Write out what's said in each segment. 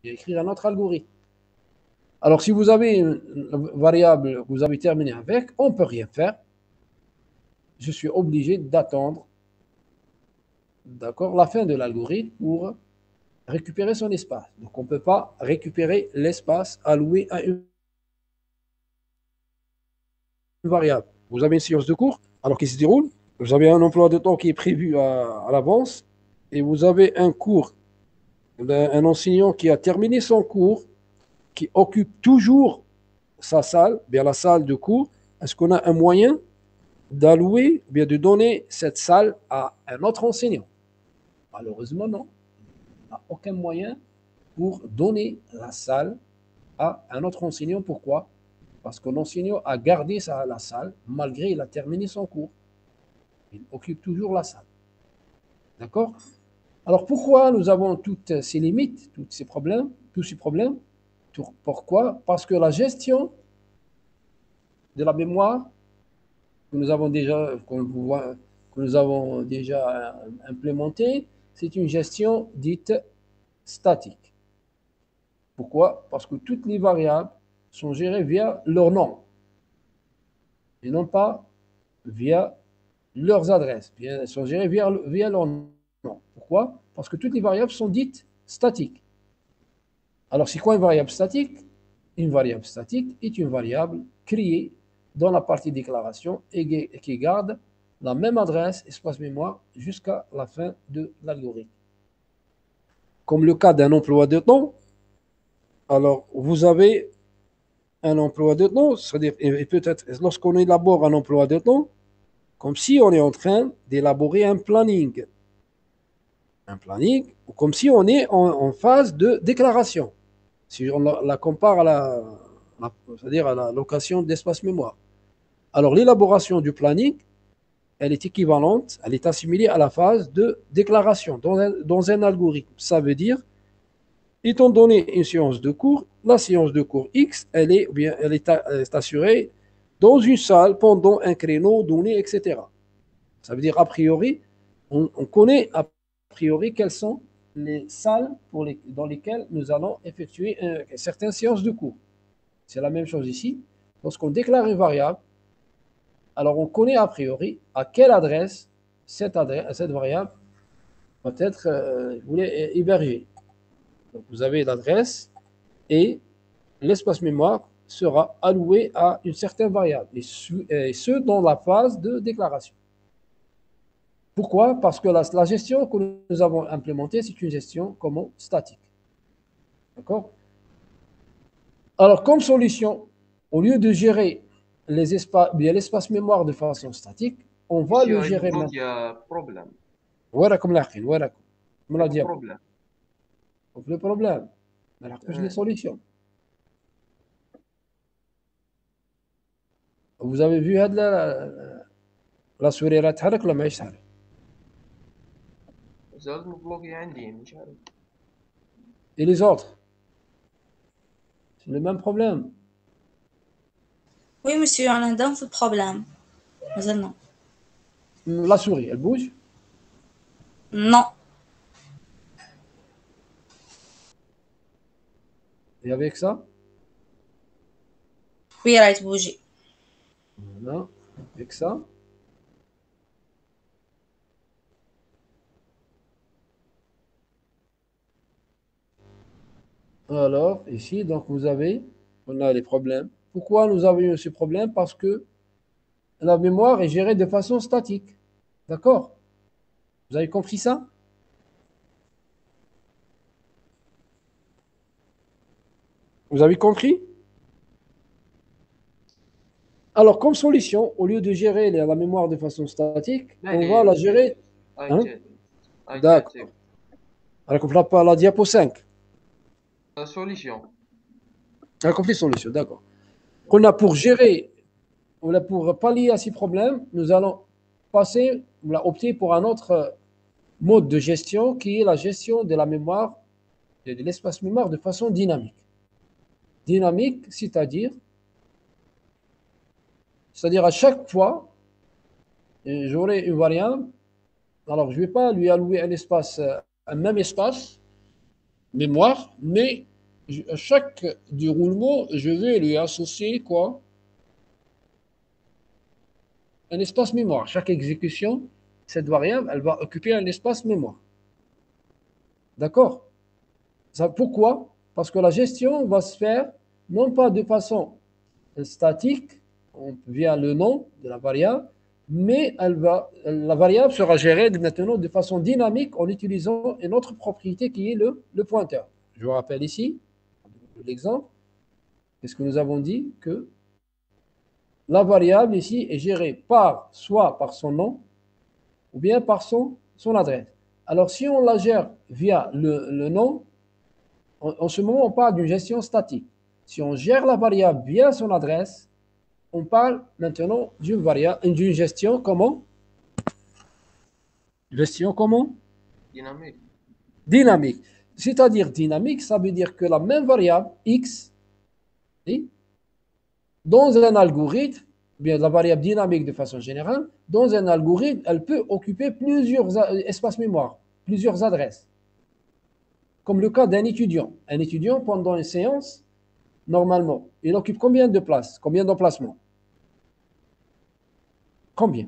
et écrire un autre algorithme. Alors, si vous avez une variable que vous avez terminé avec, on ne peut rien faire. Je suis obligé d'attendre, d'accord, la fin de l'algorithme pour récupérer son espace. Donc, on ne peut pas récupérer l'espace alloué à une variable. Vous avez une séance de cours, alors qu'il se déroule, vous avez un emploi de temps qui est prévu à l'avance, et vous avez un cours, un enseignant qui a terminé son cours, qui occupe toujours sa salle, bien la salle de cours. Est-ce qu'on a un moyen d'allouer, bien de donner cette salle à un autre enseignant? Malheureusement, non. On n'a aucun moyen pour donner la salle à un autre enseignant. Pourquoi? Parce que l'enseignant a gardé la salle malgré qu'il a terminé son cours. Il occupe toujours la salle. D'accord? Alors pourquoi nous avons toutes ces limites, tous ces problèmes? Pourquoi? Parce que la gestion de la mémoire que nous avons déjà implémentée, c'est une gestion dite statique. Pourquoi? Parce que toutes les variables sont gérées via leur nom et non pas via leurs adresses. Elles sont gérées via leur nom. Pourquoi? Parce que toutes les variables sont dites statiques. Alors, c'est quoi une variable statique? Une variable statique est une variable créée dans la partie déclaration et qui garde la même adresse espace mémoire jusqu'à la fin de l'algorithme. Comme le cas d'un emploi de temps, alors vous avez un emploi de temps, c'est-à-dire, et peut-être lorsqu'on élabore un emploi de temps, comme si on est en train d'élaborer un planning. Un planning, comme si on est en phase de déclaration. Si on la compare c'est-à-dire à la location d'espace mémoire. Alors, l'élaboration du planning, elle est équivalente, elle est assimilée à la phase de déclaration dans un algorithme. Ça veut dire, étant donné une séance de cours, la séance de cours X, elle est assurée dans une salle pendant un créneau donné, etc. Ça veut dire, a priori, on connaît a priori quelles sont les salles dans lesquelles nous allons effectuer certaines séances de cours. C'est la même chose ici. Lorsqu'on déclare une variable, alors on connaît a priori à quelle adresse cette variable va être hébergée. Donc vous avez l'adresse et l'espace mémoire sera alloué à une certaine variable, et ce dans la phase de déclaration. Pourquoi? Parce que la gestion que nous avons implémentée, c'est une gestion statique. D'accord? Alors, comme solution, au lieu de gérer l'espace mémoire de façon statique, on va le gérer maintenant. Il y a un problème. Le problème, les solutions. Vous avez vu la souris là تحرك ولا ما يتحرك؟ Et les autres? C'est le même problème. Oui, monsieur, on a un problème. Non. La souris, elle bouge? Non. Et avec ça? Oui, elle a bougé. Voilà. Avec ça? Alors, ici, donc on a les problèmes. Pourquoi nous avons eu ce problème? Parce que la mémoire est gérée de façon statique. D'accord? Vous avez compris ça? Vous avez compris? Alors, comme solution, au lieu de gérer la mémoire de façon statique, on va la gérer. D'accord. On a compris la diapo 5. La solution. On a compris la solution, d'accord. On a pour pallier à ces problèmes, nous allons opter pour un autre mode de gestion qui est la gestion de la mémoire, de l'espace mémoire de façon dynamique. Dynamique, c'est-à-dire à chaque fois, j'aurai une variable. Alors, je ne vais pas lui allouer un même espace mémoire, mais À chaque déroulement, je vais lui associer quoi? Un espace mémoire. Chaque exécution, cette variable, elle va occuper un espace mémoire. D'accord? Pourquoi? Parce que la gestion va se faire non pas de façon statique, via le nom de la variable, mais la variable sera gérée maintenant de façon dynamique en utilisant une autre propriété qui est le pointeur. Je vous rappelle ici l'exemple. Qu'est-ce que nous avons dit? Que la variable ici est gérée soit par son nom ou bien par son adresse. Alors, si on la gère via le nom, en ce moment, on parle d'une gestion statique. Si on gère la variable via son adresse, on parle maintenant d'une gestion comment? Gestion comment? Dynamique. Dynamique. C'est-à-dire dynamique, ça veut dire que la même variable x, dans un algorithme, bien la variable dynamique de façon générale, dans un algorithme, elle peut occuper plusieurs espaces mémoire, plusieurs adresses. Comme le cas d'un étudiant. Un étudiant, pendant une séance, normalement, il occupe combien de places? Combien d'emplacements? Combien?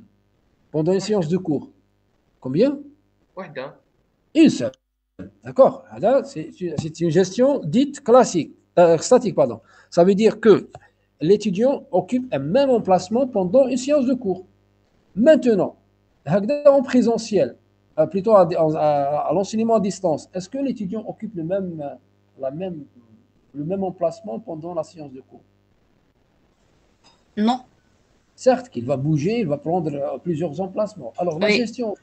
Pendant une séance de cours. Combien? وحدة. Une seule. D'accord? C'est une gestion dite classique, statique, pardon. Ça veut dire que l'étudiant occupe un même emplacement pendant une séance de cours. Maintenant, en présentiel, plutôt à l'enseignement à distance, est-ce que l'étudiant occupe le même emplacement pendant la séance de cours? Non. Certes qu'il va bouger, il va prendre plusieurs emplacements. Alors, la Oui. gestion,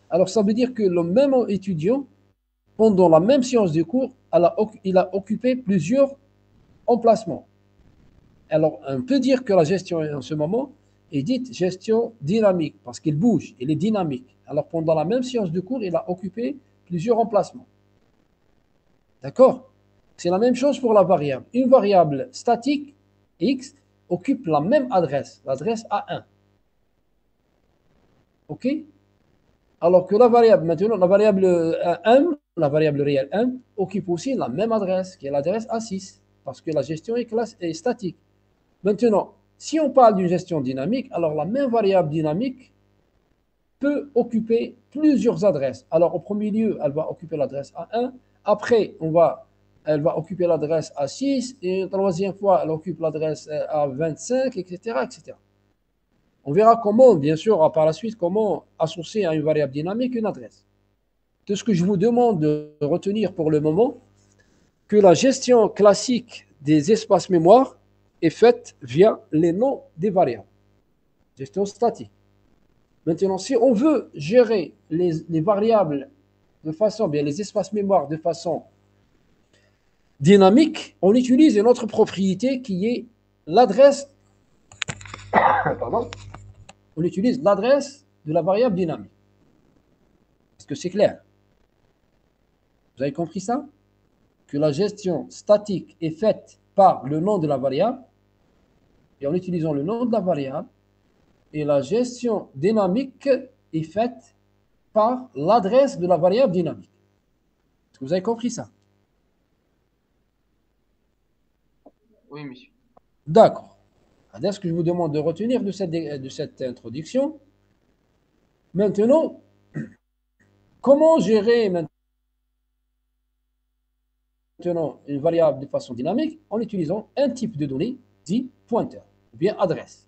alors ça veut dire que le même étudiant, pendant la même séance de cours, il a occupé plusieurs emplacements. Alors, on peut dire que la gestion en ce moment est dite gestion dynamique, parce qu'il bouge, il est dynamique. Alors, pendant la même séance de cours, il a occupé plusieurs emplacements. D'accord? C'est la même chose pour la variable. Une variable statique, x, occupe la même adresse, l'adresse A1. OK? Alors que la variable, maintenant, la variable M, la variable réelle M, occupe aussi la même adresse, qui est l'adresse A6, parce que la gestion est statique. Maintenant, si on parle d'une gestion dynamique, alors la même variable dynamique peut occuper plusieurs adresses. Alors, au premier lieu, elle va occuper l'adresse A1. Après, elle va occuper l'adresse A6. Et une troisième fois, elle occupe l'adresse A25, etc., etc. On verra comment, bien sûr, par la suite, comment associer à une variable dynamique une adresse. Tout ce que je vous demande de retenir pour le moment, que la gestion classique des espaces mémoire est faite via les noms des variables. Gestion statique. Maintenant, si on veut gérer les variables de façon, bien les espaces mémoire de façon dynamique, on utilise une autre propriété qui est l'adresse. Pardon. On utilise l'adresse de la variable dynamique. Est-ce que c'est clair? Vous avez compris ça? Que la gestion statique est faite par le nom de la variable et en utilisant le nom de la variable, et la gestion dynamique est faite par l'adresse de la variable dynamique. Est-ce que vous avez compris ça? Oui, monsieur. D'accord. Alors, ce que je vous demande de retenir de cette introduction, maintenant, comment gérer maintenant une variable de façon dynamique en utilisant un type de données dit pointeur, ou bien adresse.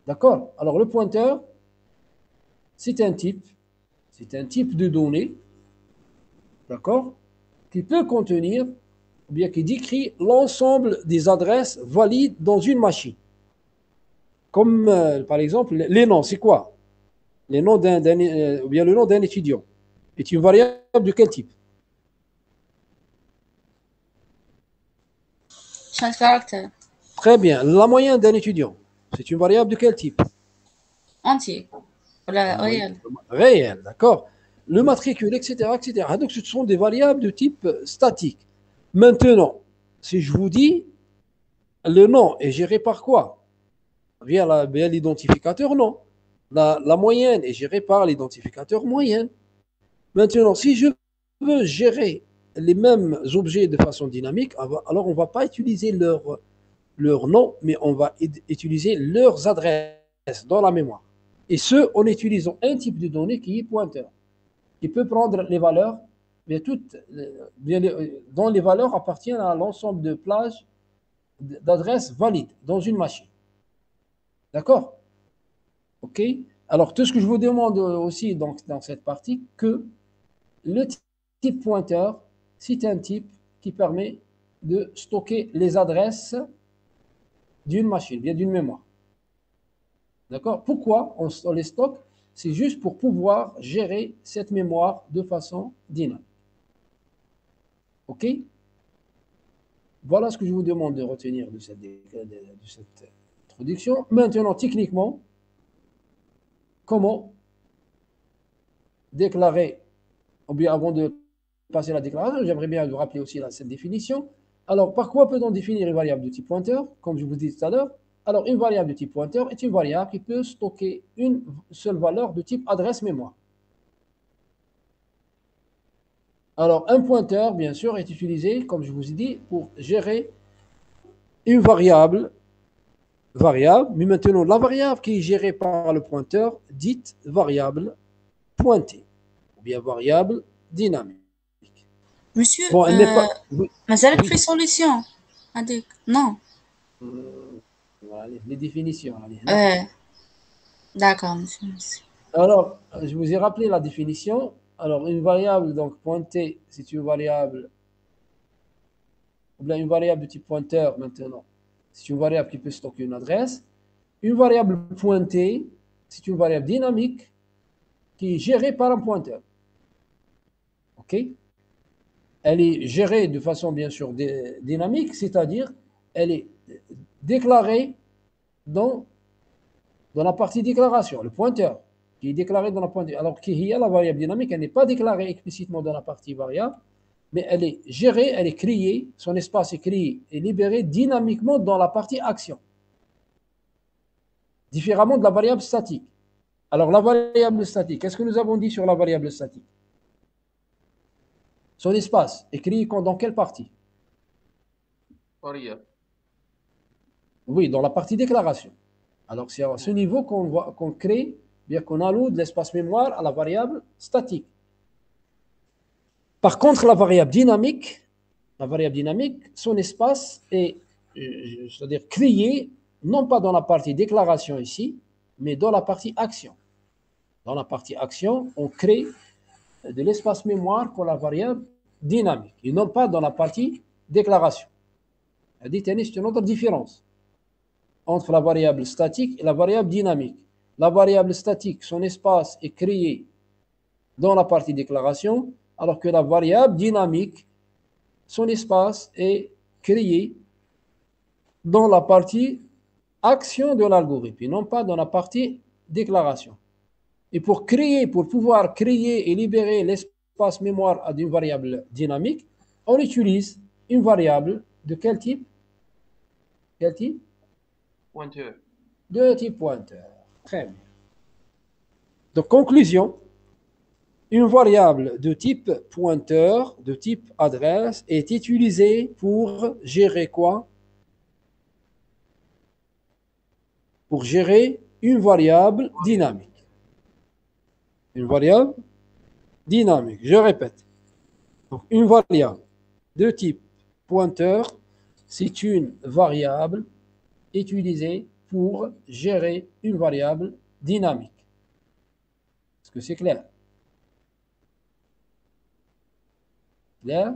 D'accord? Alors, le pointeur, c'est un type de données, d'accord, qui peut contenir, ou bien qui décrit l'ensemble des adresses valides dans une machine. Comme, par exemple, les noms, c'est quoi? Les noms ou bien le nom d'un étudiant est une variable de quel type? Change caractère. Très bien. La moyenne d'un étudiant, c'est une variable de quel type? Entier. Voilà, réel. Réel, d'accord. Le matricule, etc., etc. Donc, ce sont des variables de type statique. Maintenant, si je vous dis, le nom est géré par quoi? Via l'identificateur, non. La moyenne est gérée par l'identificateur moyenne. Maintenant, si je veux gérer les mêmes objets de façon dynamique, alors on ne va pas utiliser leur nom, mais on va utiliser leurs adresses dans la mémoire. Et ce, en utilisant un type de données qui est pointeur, qui peut prendre les valeurs, mais toutes, dont les valeurs appartiennent à l'ensemble de plages d'adresses valides dans une machine. D'accord? OK? Alors, tout ce que je vous demande aussi donc, dans cette partie, que le type pointeur, c'est un type qui permet de stocker les adresses d'une machine, bien d'une mémoire. D'accord? Pourquoi on les stocke? C'est juste pour pouvoir gérer cette mémoire de façon dynamique. OK? Voilà ce que je vous demande de retenir de cette introduction. Maintenant, techniquement, comment déclarer, ou bien avant de passer à la déclaration, j'aimerais bien vous rappeler aussi cette définition. Alors, par quoi peut-on définir une variable de type pointeur? Comme je vous disais tout à l'heure, alors une variable de type pointeur est une variable qui peut stocker une seule valeur de type adresse mémoire. Alors, un pointeur, bien sûr, est utilisé, comme je vous ai dit, pour gérer une variable, mais maintenant, la variable qui est gérée par le pointeur, dite variable pointée, ou bien variable dynamique. Monsieur, Bon, elle n'est pas... Oui, mazalت oui. في solution هذيك non Voilà, les définitions. d'accord monsieur, merci. Alors, je vous ai rappelé la définition. Alors, une variable donc pointée, c'est une variable, ou bien une variable de type pointeur maintenant. C'est une variable qui peut stocker une adresse. Une variable pointée, c'est une variable dynamique qui est gérée par un pointeur. OK? Elle est gérée de façon bien sûr dynamique, c'est-à-dire elle est déclarée dans la partie déclaration, le pointeur qui est déclaré dans la partie. Alors qu'il y a la variable dynamique, elle n'est pas déclarée explicitement dans la partie variable, mais elle est gérée, elle est créée, son espace est créé et libéré dynamiquement dans la partie action. Différemment de la variable statique. Alors la variable statique, qu'est-ce que nous avons dit sur la variable statique? Son espace est créé dans quelle partie? variable. Oui, dans la partie déclaration. Alors c'est à ce niveau qu'on crée, bien qu'on alloue de l'espace mémoire à la variable statique. Par contre, la variable dynamique, son espace est, c'est-à-dire créé, non pas dans la partie déclaration ici, mais dans la partie action. Dans la partie action, on crée de l'espace mémoire pour la variable dynamique, et non pas dans la partie déclaration. C'est une autre différence entre la variable statique et la variable dynamique. La variable statique, son espace est créé dans la partie déclaration, alors que la variable dynamique, son espace est créé dans la partie action de l'algorithme, et non pas dans la partie déclaration. Et pour pouvoir créer et libérer l'espace mémoire à d'une variable dynamique, on utilise une variable de quel type? Quel type? Pointeur. De type pointeur. Très bien. Donc, conclusion, une variable de type pointeur, de type adresse, est utilisée pour gérer quoi? Pour gérer une variable dynamique. Une variable dynamique. Je répète. Donc, une variable de type pointeur, c'est une variable utilisée pour gérer une variable dynamique. Est-ce que c'est clair? Clair?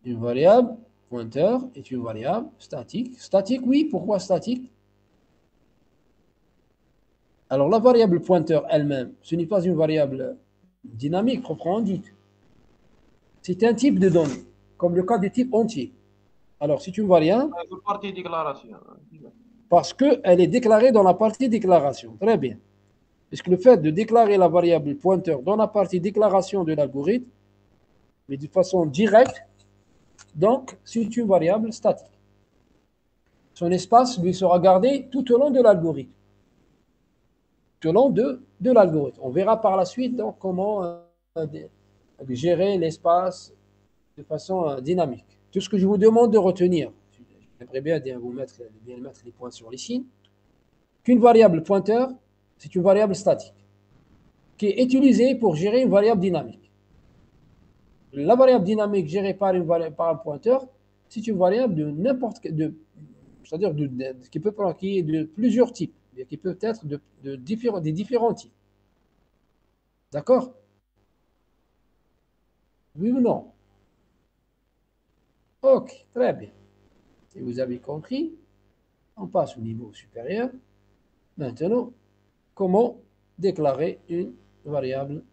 Une variable pointeur est une variable statique. Statique, oui. Pourquoi statique? Alors, la variable pointeur elle-même, ce n'est pas une variable dynamique proprement dite. C'est un type de données, comme le cas du type entier. Alors, c'est une variable Partie déclaration. parce qu'elle est déclarée dans la partie déclaration. Très bien. Puisque le fait de déclarer la variable pointeur dans la partie déclaration de l'algorithme, mais de façon directe, donc c'est une variable statique. Son espace lui sera gardé tout au long de l'algorithme. tout au long de l'algorithme. On verra par la suite donc comment gérer l'espace de façon dynamique. Tout ce que je vous demande de retenir, j'aimerais bien vous mettre les points sur les signes, qu'une variable pointeur, c'est une variable statique qui est utilisée pour gérer une variable dynamique. La variable dynamique gérée par un pointeur, c'est une variable de n'importe quel, c'est-à-dire qui est de plusieurs types, qui peut être des différents types. D'accord? Oui ou non? Ok, très bien. Si vous avez compris, on passe au niveau supérieur. Maintenant, comment déclarer une variable?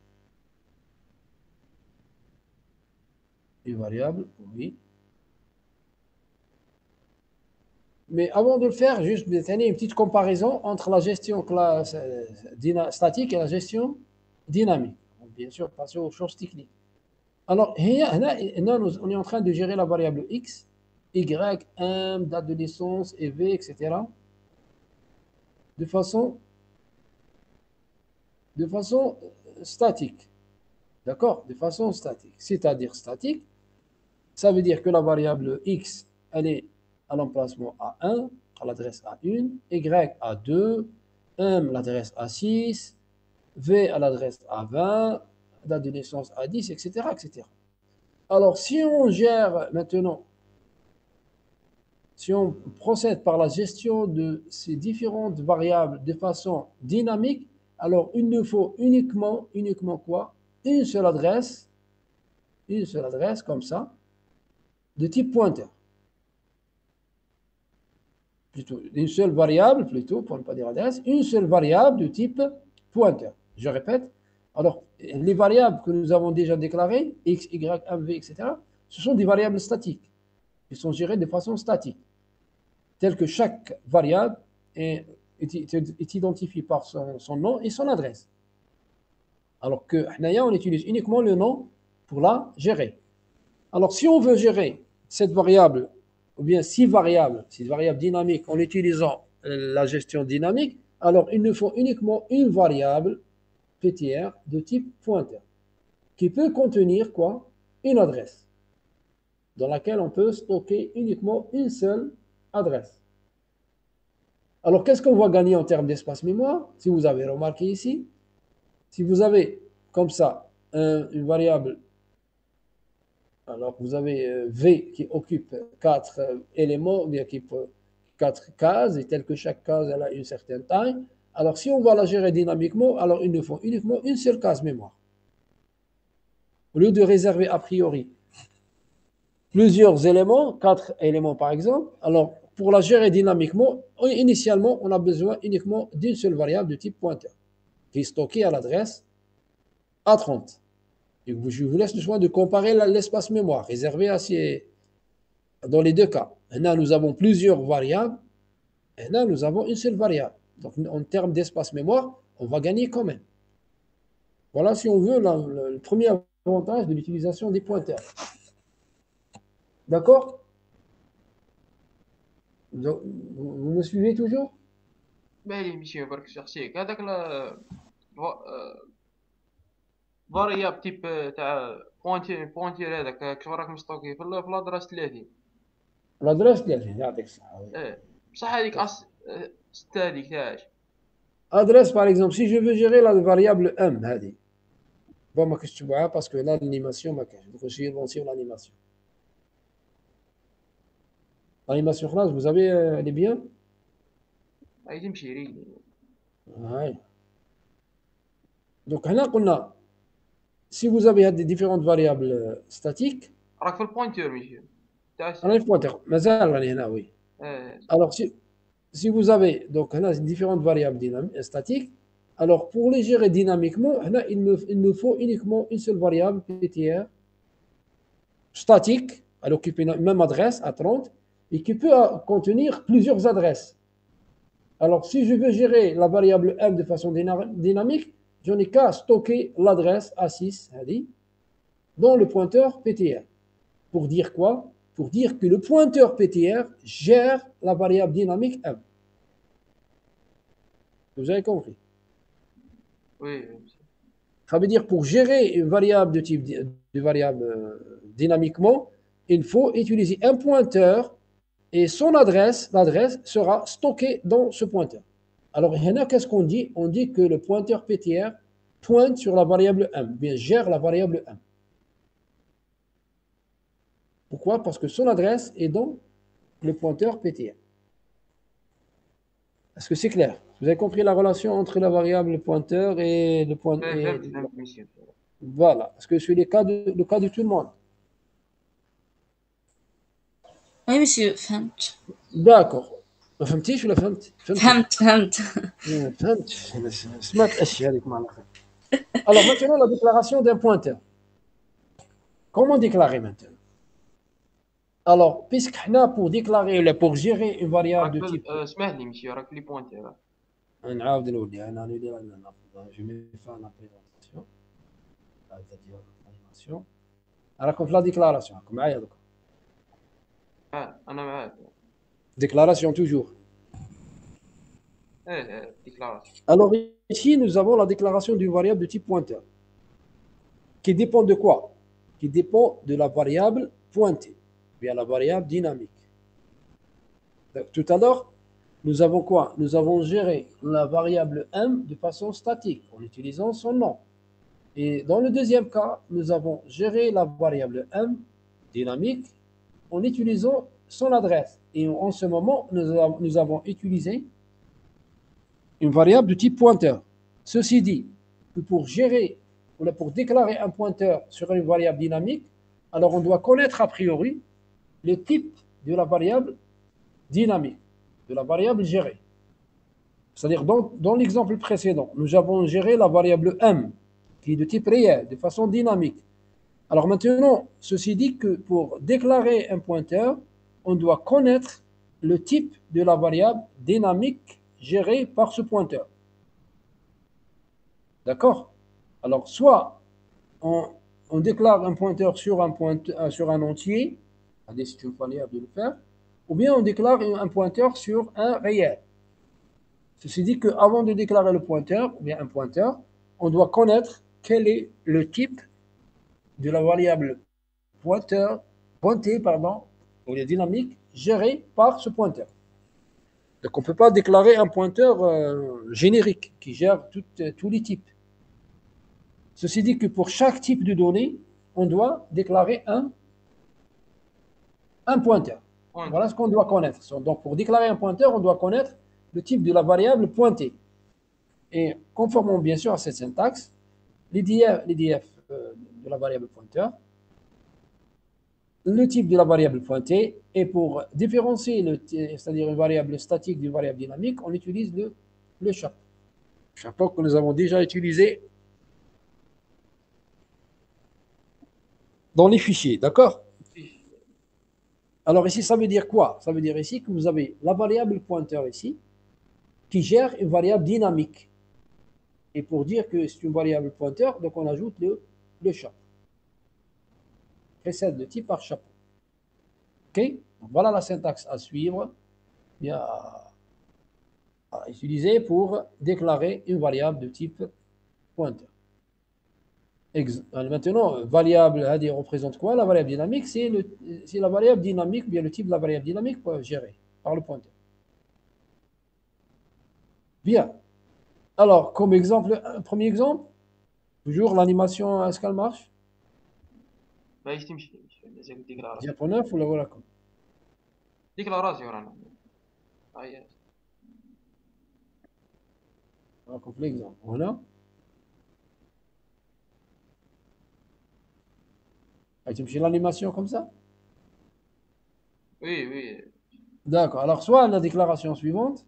Une variable, oui. Mais avant de le faire, juste déterminer une petite comparaison entre la gestion statique et la gestion dynamique. Bien sûr, passer aux choses techniques. Alors, on est en train de gérer la variable x, y, m, date de naissance, et v, etc. de façon statique. D'accord? De façon statique. C'est-à-dire statique, ça veut dire que la variable x, elle est à l'emplacement A1, à l'adresse A1, y A2, m l'adresse A6, v à l'adresse A20, date de naissance A10, etc., etc. Alors, si on gère maintenant, si on procède par la gestion de ces différentes variables de façon dynamique, alors il nous faut uniquement quoi? Une seule adresse comme ça, de type pointeur. Plutôt, une seule variable, plutôt, pour ne pas dire adresse, une seule variable de type pointeur. Je répète. Alors, les variables que nous avons déjà déclarées, x, y, m, v, etc., ce sont des variables statiques. Elles sont gérées de façon statique, telles que chaque variable est identifiée par son nom et son adresse. Alors que on utilise uniquement le nom pour la gérer. Alors, si on veut gérer cette variable, ou bien ces variables dynamiques, en utilisant la gestion dynamique, alors il nous faut uniquement une variable PTR de type pointeur, qui peut contenir quoi? Une adresse, dans laquelle on peut stocker uniquement une seule adresse. Alors, qu'est-ce qu'on va gagner en termes d'espace mémoire? Si vous avez remarqué ici, si vous avez comme ça une variable, alors vous avez V qui occupe 4 éléments, bien qui peut 4 cases, et tel que chaque case elle a une certaine taille. Alors, si on va la gérer dynamiquement, alors il nous faut uniquement une seule case mémoire. Au lieu de réserver a priori plusieurs éléments, 4 éléments par exemple, alors pour la gérer dynamiquement, initialement, on a besoin uniquement d'une seule variable de type pointeur, qui est stockée à l'adresse A30. Et je vous laisse le soin de comparer l'espace mémoire réservé à dans les deux cas. Là, nous avons plusieurs variables, et là, nous avons une seule variable. Donc, en termes d'espace mémoire, on va gagner quand même. Voilà, si on veut, le premier avantage de l'utilisation des pointeurs. D'accord? Vous me suivez toujours? بالي ماشي برك شخصيك هذاك فارياب تيب تاع بوانتير هذاك كيف راك مستوكي في الادرس 30. L'adresse, يعطيك الصحة. بصح هذيك ستة هذيك تاعش. Adresse, par exemple, si je veux gérer la variable m, هذه. Bon, ما كنتش تبعها parce que là, l'animation ما كانش. Donc, je vais l'animation. L'animation خلاص, vous avez, elle est bien? هاي تمشي ريلي. Ouais. Donc, هنا قلنا, si vous avez des différentes variables statiques, راك في البوينتر ماشي تاع on a le pointeur. مازال راني هنا, oui. Alors, si vous avez donc différentes variables statiques, alors pour les gérer dynamiquement, il nous faut uniquement une seule variable PTR statique, elle occupe une même adresse à 30 et qui peut contenir plusieurs adresses. Alors, si je veux gérer la variable m de façon dynamique, j'en ai qu'à stocker l'adresse A6 dans le pointeur PTR. Pour dire quoi? Pour dire que le pointeur PTR gère la variable dynamique m. Vous avez compris? Oui, oui, monsieur. Ça veut dire pour gérer une variable de type de variable dynamiquement, il faut utiliser un pointeur et son l'adresse sera stockée dans ce pointeur. Alors, qu'est-ce qu'on dit? On dit que le pointeur PTR pointe sur la variable M, bien gère la variable M. Pourquoi? Parce que son adresse est dans le pointeur PTR. Est-ce que c'est clair? Vous avez compris la relation entre la variable pointeur et le pointeur? فهمت monsieur. Voilà. Est-ce que c'est le cas de tout le monde? Oui, monsieur, فهمت. D'accord. ما فهمتيش ولا فهمت؟ فهمت. فهمت. سمعت الاشياء هذيك معناها. Alors maintenant la déclaration d'un pointeur. Comment déclarer maintenant? Alors, puisque pour déclarer pour gérer une variable de type اسمح لي monsieur, راك لي بوينتير. نعاود نولي انا je mets fin à la présentation. C'est-à-dire l'animation. راكم في لا ديكلاراسيون راكم معايا دوك. انا معاك. Déclaration toujours. déclaration. Alors ici, nous avons la déclaration d'une variable de type pointeur. Qui dépend de quoi? Qui dépend de la variable pointée, bien la variable dynamique. Donc, tout à l'heure, nous avons quoi? Nous avons géré la variable M de façon statique, en utilisant son nom. Et dans le deuxième cas, nous avons géré la variable M dynamique en utilisant son adresse. Et en ce moment, nous avons utilisé une variable de type pointeur. Ceci dit, que pour gérer ou pour déclarer un pointeur sur une variable dynamique, alors on doit connaître a priori le type de la variable dynamique, de la variable gérée. C'est-à-dire, dans l'exemple précédent, nous avons géré la variable M, qui est de type réel, de façon dynamique. Alors maintenant, ceci dit que pour déclarer un pointeur, on doit connaître le type de la variable dynamique gérée par ce pointeur. D'accord? Alors, soit on déclare un pointeur sur un entier, c'est une variable de le faire, ou bien on déclare un pointeur sur un réel. Ceci dit qu'avant de déclarer le pointeur, ou bien un pointeur, on doit connaître quel est le type de la variable pointée, ou la dynamique gérée par ce pointeur. Donc on ne peut pas déclarer un pointeur générique qui gère tous les types. Ceci dit que pour chaque type de données, on doit déclarer un pointeur. Voilà ce qu'on doit connaître. Donc pour déclarer un pointeur, on doit connaître le type de la variable pointée. Et conformément bien sûr à cette syntaxe, l'IDF de la variable pointeur, le type de la variable pointée, et pour différencier, c'est-à-dire une variable statique d'une variable dynamique, on utilise le chapeau. Le chapeau que nous avons déjà utilisé dans les fichiers, d'accord? Alors ici, ça veut dire quoi? Ça veut dire ici que vous avez la variable pointeur ici, qui gère une variable dynamique. Et pour dire que c'est une variable pointeur, donc on ajoute le chapeau. Précède le type par chapeau. Ok? Donc voilà la syntaxe à suivre, bien à utiliser pour déclarer une variable de type pointeur. Maintenant, variable, représente quoi? La variable dynamique, c'est la variable dynamique, bien le type de la variable dynamique géré par le pointeur. Bien. Alors, comme exemple, premier exemple, toujours l'animation, est-ce qu'elle marche? Diapo 9 ولا وراكم؟ déclaration رانا. راكم في l'exemple. هنا تمشي l'animation comme ça? Oui, oui. D'accord. Alors, soit la déclaration suivante.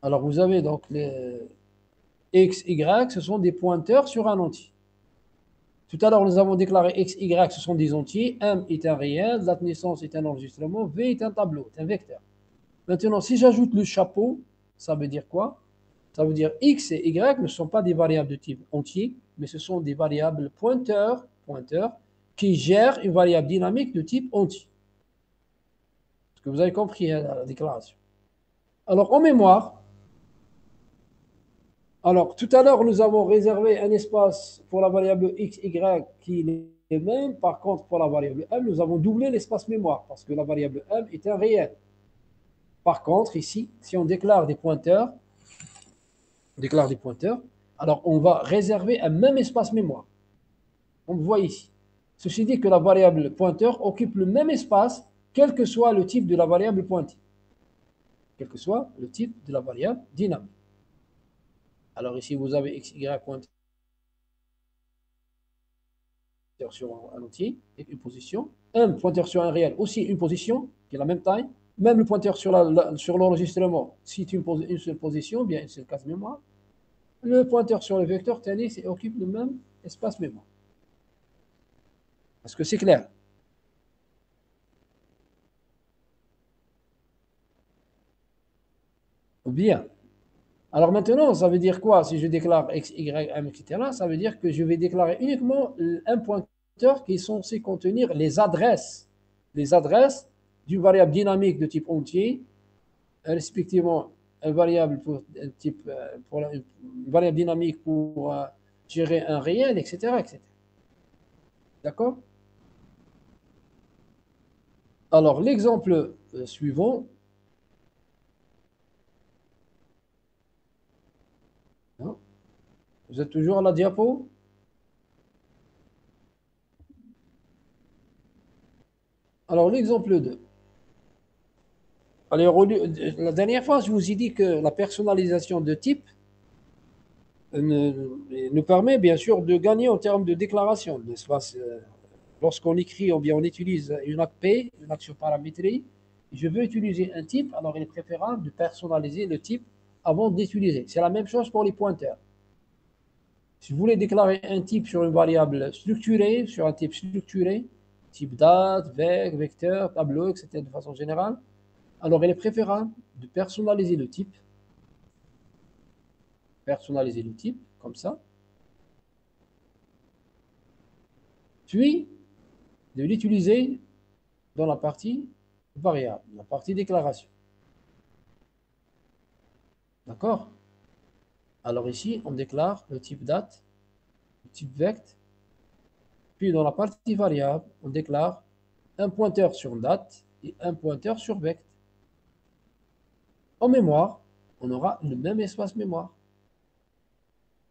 Alors, vous avez donc les X, Y, ce sont des pointeurs sur un entier. Tout à l'heure, nous avons déclaré X, Y, ce sont des entiers. M est un réel, date de naissance est un enregistrement, V est un tableau, est un vecteur. Maintenant, si j'ajoute le chapeau, ça veut dire quoi? Ça veut dire X et Y ne sont pas des variables de type entier, mais ce sont des variables pointeurs qui gèrent une variable dynamique de type entier. Est-ce que vous avez compris la déclaration? Alors, en mémoire, Alors, tout à l'heure, nous avons réservé un espace pour la variable x, y qui est le même. Par contre, pour la variable m, nous avons doublé l'espace mémoire parce que la variable m est un réel. Par contre, ici, si on déclare des pointeurs, alors on va réserver un même espace mémoire. On le voit ici. Ceci dit que la variable pointeur occupe le même espace, quel que soit le type de la variable pointée. Quel que soit le type de la variable dynamique. Alors ici, vous avez x, y pointeur sur un entier et une position. Un pointeur sur un réel, aussi une position qui est la même taille. Même le pointeur sur l'enregistrement, si c'est une seule position, bien une seule case mémoire. Le pointeur sur le vecteur tennis occupe le même espace mémoire. Est-ce que c'est clair? Bien. Alors maintenant, ça veut dire quoi? Si je déclare x, y, m, etc., ça veut dire que je vais déclarer uniquement un pointeur qui est censé contenir les adresses d'une variable dynamique de type entier, respectivement une variable une variable dynamique pour gérer un réel, etc., etc. D'accord? Alors, l'exemple suivant. Non? Vous êtes toujours à la diapo? Alors, l'exemple 2. Alors, la dernière fois, je vous ai dit que la personnalisation de type nous permet bien sûr de gagner en termes de déclaration. Lorsqu'on écrit ou bien on utilise une API, une action paramétrée, je veux utiliser un type, alors il est préférable de personnaliser le type avant d'utiliser. C'est la même chose pour les pointeurs. Si vous voulez déclarer un type sur une variable structurée, sur un type structuré, type date, vecteur, tableau, etc., de façon générale, alors il est préférable de personnaliser le type. Personnaliser le type, comme ça. Puis, de l'utiliser dans la partie variable, la partie déclaration. D'accord? Alors ici, on déclare le type date, le type vect. Puis dans la partie variable, on déclare un pointeur sur date et un pointeur sur vect. En mémoire, on aura le même espace mémoire.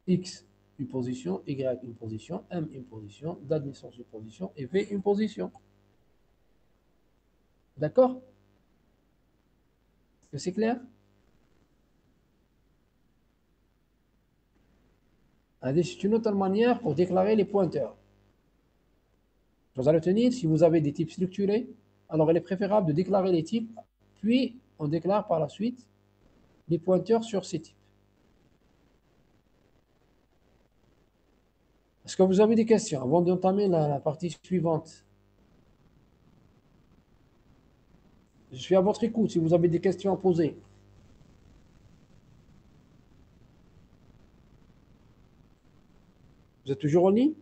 X, une position, Y, une position, M, une position, date de naissance, une position, et V, une position. D'accord? Est-ce que c'est clair? C'est une autre manière pour déclarer les pointeurs. Vous allez retenir, si vous avez des types structurés, alors il est préférable de déclarer les types, puis on déclare par la suite les pointeurs sur ces types. Est-ce que vous avez des questions avant d'entamer la partie suivante? Je suis à votre écoute si vous avez des questions à poser. Vous êtes toujours en ligne?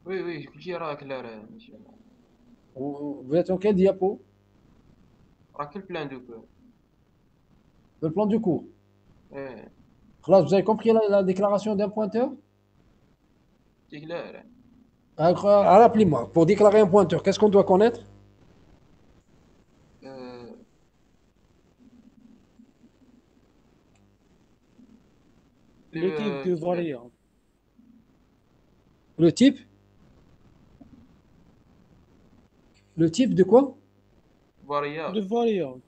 وي وي كلشي راه كلار ماشي Vous êtes en quelle diapo? راه كل بلان دوك Le plan du cours. ايه Là, vous avez compris la déclaration d'un pointeur? شي كلار Alors, rappelez-moi, pour déclarer un pointeur, qu'est-ce qu'on doit connaître? Le type de variable. Le type? Le type de quoi? فاريابل De variable.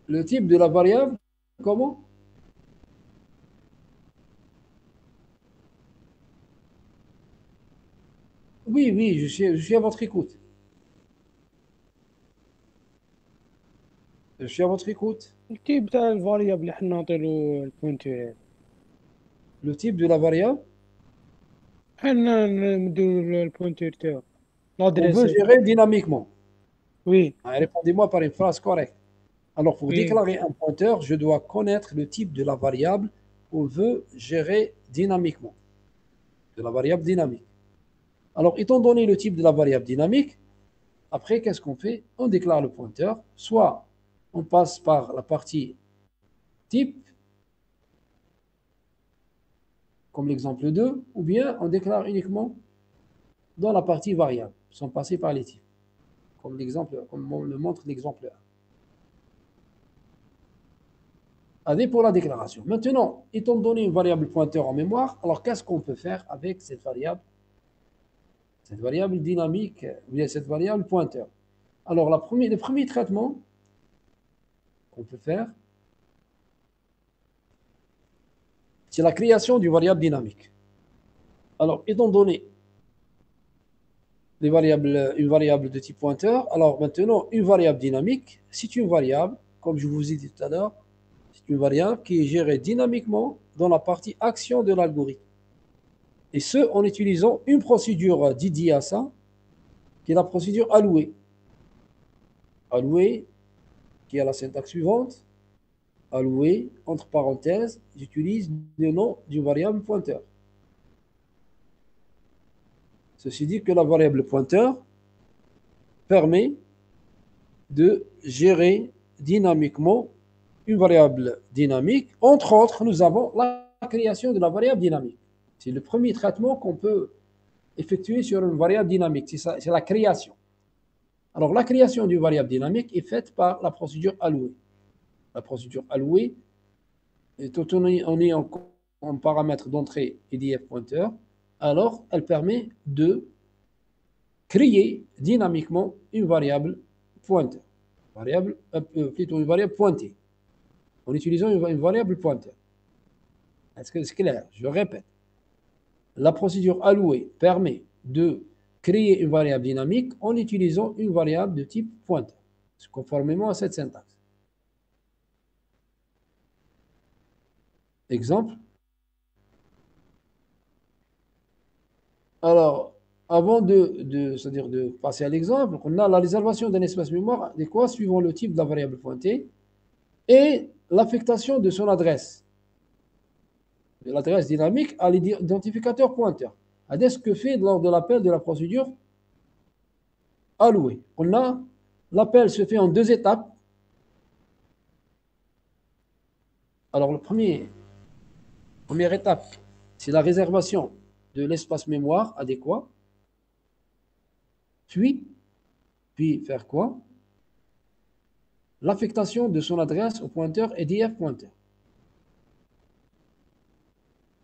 Le type de la variable? Comment? Oui, oui, je suis à votre écoute. Je suis à votre écoute. التيب تاع الفاريابل اللي حنا نعطيلو البوينتور. Le type de la variable? حنا نديرو البوينتور تاعو. On veut l'adresse. gérer dynamiquement. Oui, Répondez-moi par une phrase correcte. Alors, pour Oui. déclarer un pointeur, je dois connaître le type de la variable qu'on veut gérer dynamiquement. De la variable dynamique. Alors, étant donné le type de la variable dynamique, Après, qu'est-ce qu'on fait? On déclare le pointeur. Soit on passe par la partie type, comme l'exemple 2, ou bien on déclare uniquement dans la partie variable, sans passer par les types, comme on le montre l'exemple 1. Allez pour la déclaration. Maintenant, étant donné une variable pointeur en mémoire, alors qu'est-ce qu'on peut faire avec cette variable dynamique, ou bien cette variable pointeur? Alors, le premier traitement qu'on peut faire, c'est la création d'une variable dynamique. Alors, étant donné une variable de type pointeur, alors maintenant, une variable dynamique, c'est une variable, comme je vous ai dit tout à l'heure, c'est une variable qui est gérée dynamiquement dans la partie action de l'algorithme. Et ce, en utilisant une procédure dédiée à ça, qui est la procédure allouée. Allouée, qui a la syntaxe suivante. Allouée, entre parenthèses, j'utilise le nom d'une variable pointeur. Ceci dit que la variable pointeur permet de gérer dynamiquement une variable dynamique. Entre autres, nous avons la création de la variable dynamique. C'est le premier traitement qu'on peut effectuer sur une variable dynamique. C'est la création. Alors, la création d'une variable dynamique est faite par la procédure allouée. La procédure allouée, tout en ayant en paramètre d'entrée EDF pointeur, alors elle permet de créer dynamiquement une variable pointeur. Plutôt une variable pointée. En utilisant une variable pointeur. Est-ce que c'est clair? Je répète. La procédure allouée permet de créer une variable dynamique en utilisant une variable de type pointeur, conformément à cette syntaxe. Exemple. Alors, avant c'est-à-dire de passer à l'exemple, on a la réservation d'un espace mémoire adéquat suivant le type de la variable pointée et l'affectation de son adresse. L'adresse dynamique à l'identificateur pointeur. C'est ce que fait lors de l'appel de la procédure allouée. L'appel se fait en 2 étapes. Alors, première étape, c'est la réservation de l'espace mémoire adéquat. Puis faire quoi? L'affectation de son adresse au pointeur EDF pointeur.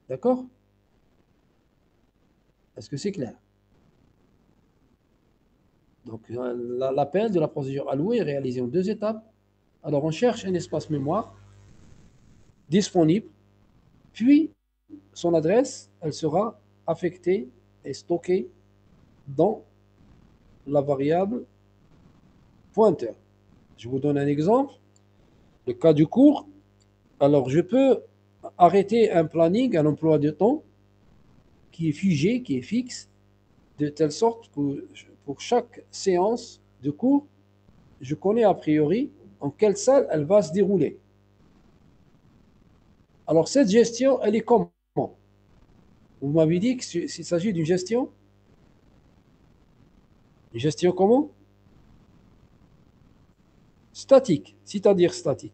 D'accord? Est-ce que c'est clair? Donc, l'appel de la procédure allouée est réalisé en 2 étapes. Alors, on cherche un espace mémoire disponible, puis son adresse, elle sera affectée et stockée dans la variable pointeur. Je vous donne un exemple. Le cas du cours. Alors, je peux arrêter un planning, un emploi de temps qui est figé, qui est fixe, de telle sorte que pour chaque séance de cours, je connais a priori en quelle salle elle va se dérouler. Alors, cette gestion, elle est comment? Vous m'avez dit qu'il s'agit d'une gestion? Une gestion comment? Statique, c'est-à-dire statique.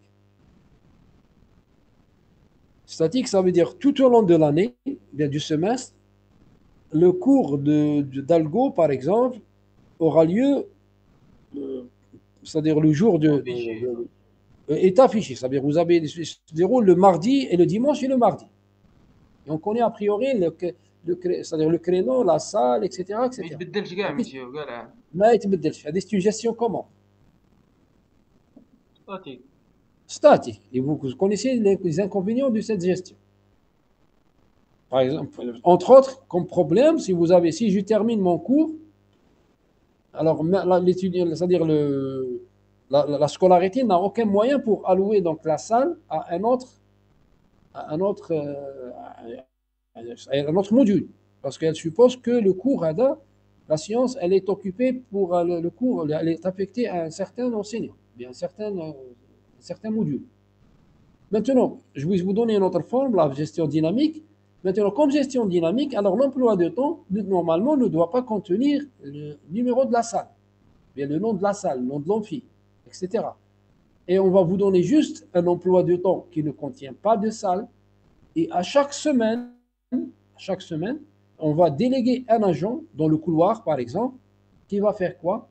Statique, ça veut dire tout au long de l'année, bien du semestre, le cours d'algo, par exemple, aura lieu, c'est-à-dire le jour est affiché. C'est-à-dire vous avez se déroule le mardi et le dimanche et le mardi. Et on connaît a priori c'est-à-dire le créneau, la salle, etc. etc. ما يتبدلش كاع ماشي كاع ما يتبدلش. C'est une gestion comment? statique. Statique. Et vous connaissez les inconvénients de cette gestion. Par exemple, entre autres, comme problème, si je termine mon cours, alors c'est-à-dire la scolarité n'a aucun moyen pour allouer donc la salle à un autre module, parce qu'elle suppose que le cours la science, elle est occupée pour le cours, elle est affectée à un certain enseignant, bien un certain module. Maintenant, je vais vous donner une autre forme, la gestion dynamique. Maintenant, comme gestion dynamique, alors l'emploi de temps, normalement, ne doit pas contenir le numéro de la salle. bien le nom de la salle, le nom de l'amphi, etc. Et on va vous donner juste un emploi de temps qui ne contient pas de salle. Et à chaque semaine, on va déléguer un agent dans le couloir, par exemple, qui va faire quoi?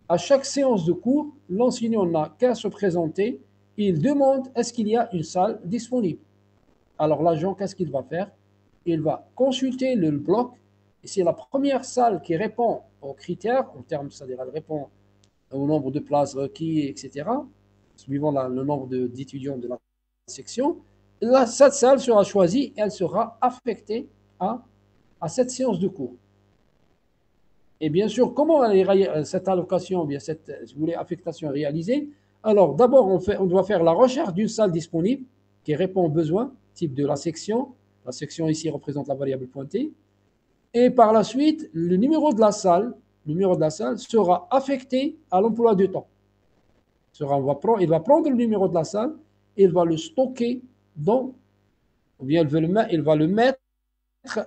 À chaque séance de cours, l'enseignant n'a qu'à se présenter. Il demande est-ce qu'il y a une salle disponible. Alors l'agent, qu'est-ce qu'il va faire? Il va consulter le bloc. Et c'est la première salle qui répond aux critères, en termes, c'est-à-dire elle répond au nombre de places requis, etc., suivant le nombre d'étudiants de la section. Là, cette salle sera choisie et elle sera affectée à cette séance de cours. Et bien sûr, comment cette allocation, bien cette, si vous voulez, affectation est réalisée? Alors, d'abord, on doit faire la recherche d'une salle disponible qui répond aux besoins, type de la section. La section ici représente la variable pointée. Et par la suite, le numéro de la salle sera affecté à l'emploi du temps. Il va prendre le numéro de la salle, il va le stocker ou bien il va le mettre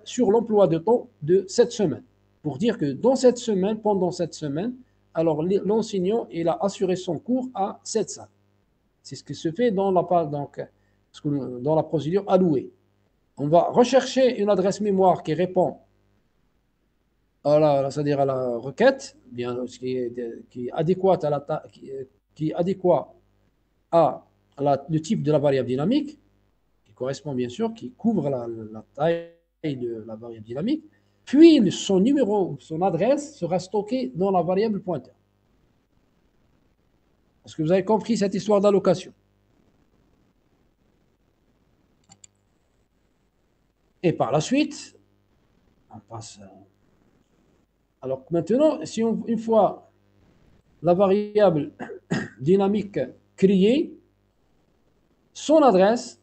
sur l'emploi de temps de cette semaine. Pour dire que pendant cette semaine, alors l'enseignant, il a assuré son cours à cette salle. C'est ce qui se fait dans la procédure allouée. On va rechercher une adresse mémoire qui répond c'est-à-dire à la requête, bien, qui est adéquate à le type de la variable dynamique, qui correspond bien sûr, qui couvre la taille de la variable dynamique, puis son numéro, son adresse sera stockée dans la variable pointeur. Est-ce que vous avez compris cette histoire d'allocation? Et par la suite, on passe. Alors maintenant, une fois la variable dynamique créée, son adresse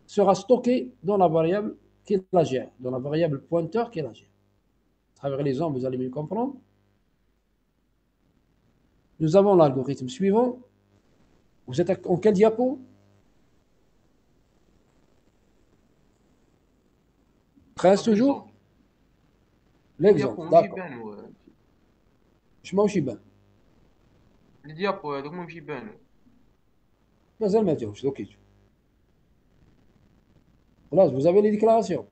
sera stockée dans la variable qui la gère, dans la variable pointeur qui la gère. À travers l'exemple, vous allez mieux comprendre. Nous avons l'algorithme suivant. Vous êtes en quel diapo? 13 toujours? L'exemple, d'accord. Je m'en suis bien. Le diapo هذوك ما مشي يبانوا. مازال ما جاوش دوك يجوا. خلاص, vous avez les déclarations.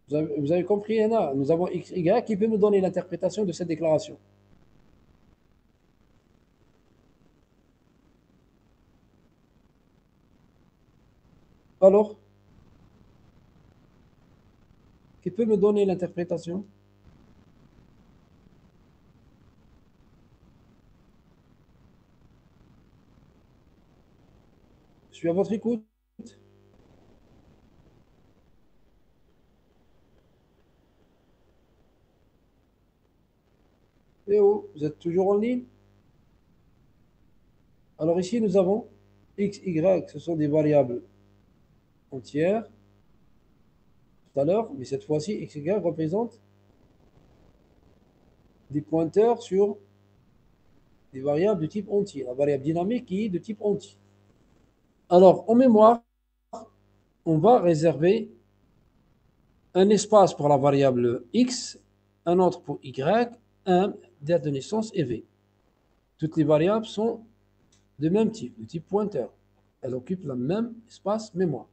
Vous avez compris, Anna? Nous avons X, Y qui peut me donner l'interprétation de cette déclaration. Alors, qui peut me donner l'interprétation? Je suis à votre écoute. Eh oh, vous êtes toujours en ligne? Alors ici, nous avons X, Y, ce sont des variables entières. Tout à l'heure, mais cette fois-ci, X, Y représente des pointeurs sur des variables de type entier, la variable dynamique qui est de type entier. Alors, en mémoire, on va réserver un espace pour la variable X, un autre pour Y, un date de naissance et V. Toutes les variables sont de même type, de type pointeur. Elles occupent le même espace mémoire.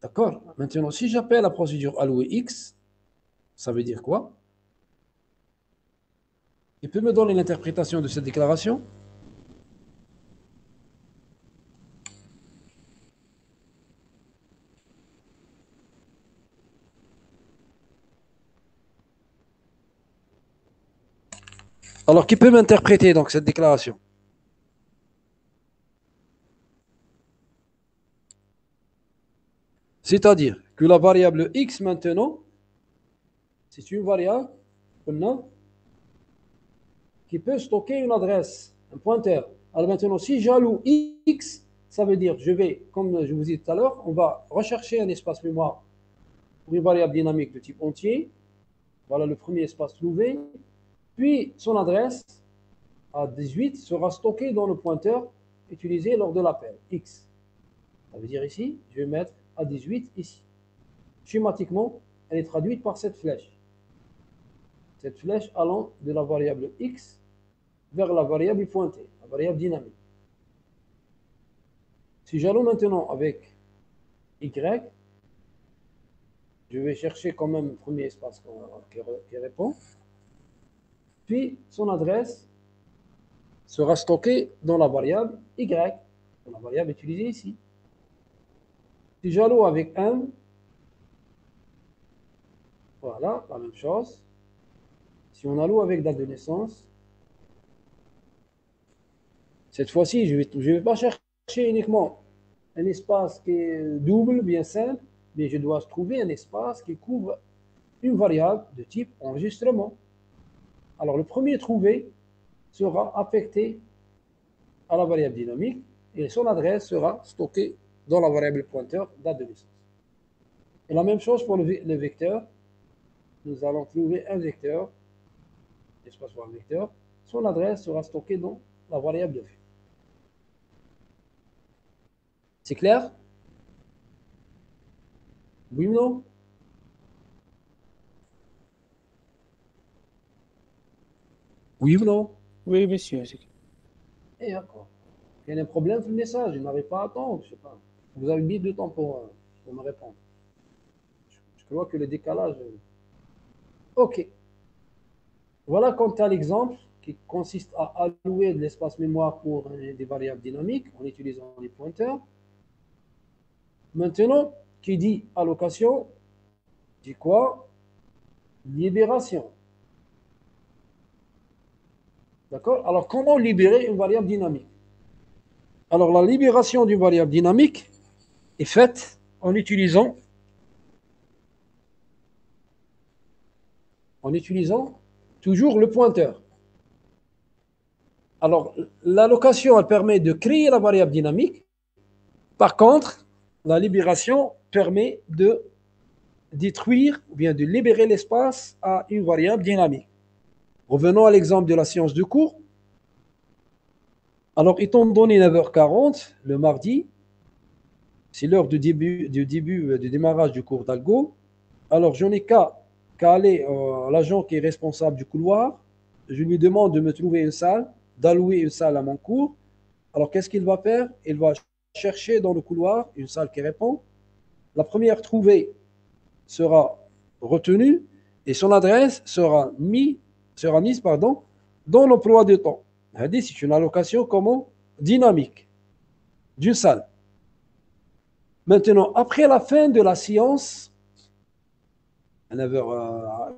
D'accord? Maintenant, si j'appelle la procédure allouée X, ça veut dire quoi? Il peut me donner l'interprétation de cette déclaration? Alors, qui peut m'interpréter donc cette déclaration? C'est-à-dire que la variable X maintenant, c'est une variable qui peut stocker une adresse, un pointeur. Alors maintenant, si j'alloue X, ça veut dire, comme je vous ai dit tout à l'heure, on va rechercher un espace mémoire pour une variable dynamique de type entier. Voilà le premier espace trouvé. Puis, son adresse à 18 sera stockée dans le pointeur utilisé lors de l'appel X. Ça veut dire ici, je vais mettre à 18 ici. schématiquement, elle est traduite par cette flèche. Cette flèche allant de la variable x vers la variable pointée, la variable dynamique. Si j'allais maintenant avec y, je vais chercher quand même le premier espace qui répond. Puis son adresse sera stockée dans la variable y, dans la variable utilisée ici. Si j'alloue avec m, voilà, la même chose. Si on alloue avec date de naissance, cette fois-ci, je ne vais pas chercher uniquement un espace qui est double, bien simple, mais je dois trouver un espace qui couvre une variable de type enregistrement. Alors, le premier trouvé sera affecté à la variable dynamique et son adresse sera stockée dans la variable pointeur date de naissance. Et la même chose pour le vecteur. Nous allons trouver un vecteur, espace pour un vecteur. Son adresse sera stockée dans la variable de vue. C'est clair? Oui ou non? Oui ou non? Oui, monsieur. Et d'accord. Il y a un problème sur le message, je n'arrive pas à attendre, je sais pas. Vous avez mis du temps pour me répondre. Je crois que le décalage... Ok. Voilà quant à l'exemple qui consiste à allouer de l'espace mémoire pour des variables dynamiques en utilisant les pointeurs. Maintenant, qui dit allocation, dit quoi? Libération. D'accord? Alors, comment libérer une variable dynamique? Alors, la libération d'une variable dynamique est faite en utilisant toujours le pointeur. Alors, l'allocation, elle permet de créer la variable dynamique. Par contre, la libération permet de détruire ou bien de libérer l'espace à une variable dynamique. Revenons à l'exemple de la séance de cours. Alors, étant donné 9h40, le mardi, c'est l'heure du démarrage du cours d'algo. Alors, je n'ai qu'à aller à l'agent qui est responsable du couloir. Je lui demande de me trouver une salle, d'allouer une salle à mon cours. Alors, qu'est-ce qu'il va faire? Il va chercher dans le couloir une salle qui répond. La première trouvée sera retenue et son adresse sera mise dans l'emploi de temps. C'est une allocation comment? Dynamique d'une salle. Maintenant, après la fin de la séance, à 9h,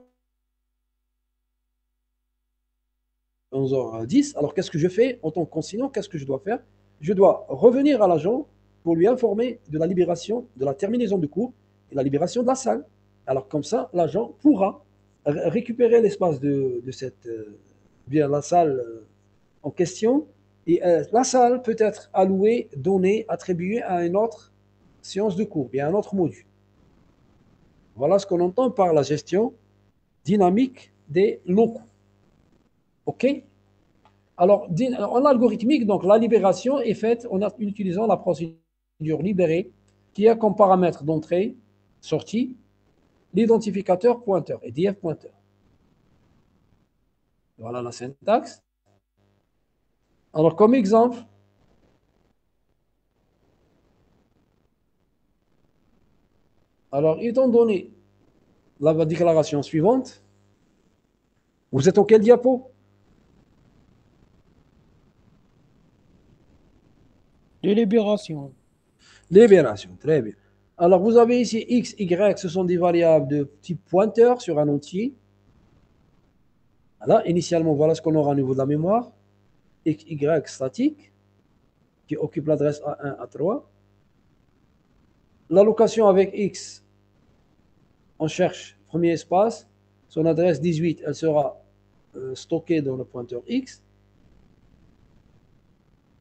11h10, alors qu'est-ce que je fais en tant qu'enseignant? Qu'est-ce que je dois faire? Je dois revenir à l'agent pour lui informer de la libération, de la terminaison du cours et la libération de la salle. Alors comme ça, l'agent pourra récupérer l'espace de cette, bien la salle en question, et la salle peut être allouée, donnée, attribuée à une autre séance de cours, bien un autre module. Voilà ce qu'on entend par la gestion dynamique des locaux. OK? Alors, en algorithmique, donc la libération est faite en utilisant la procédure libérée qui a comme paramètre d'entrée, sortie, l'identificateur pointeur et DF pointeur. Voilà la syntaxe. Alors, comme exemple, alors, étant donné la déclaration suivante, vous êtes en quel diapo? De libération. Libération, très bien. Alors, vous avez ici x, y, ce sont des variables de type pointeur sur un entier. Voilà, initialement, voilà ce qu'on aura au niveau de la mémoire. X, y statique, qui occupe l'adresse A1, A3. L'allocation avec x, on cherche premier espace. Son adresse 18, elle sera stockée dans le pointeur x.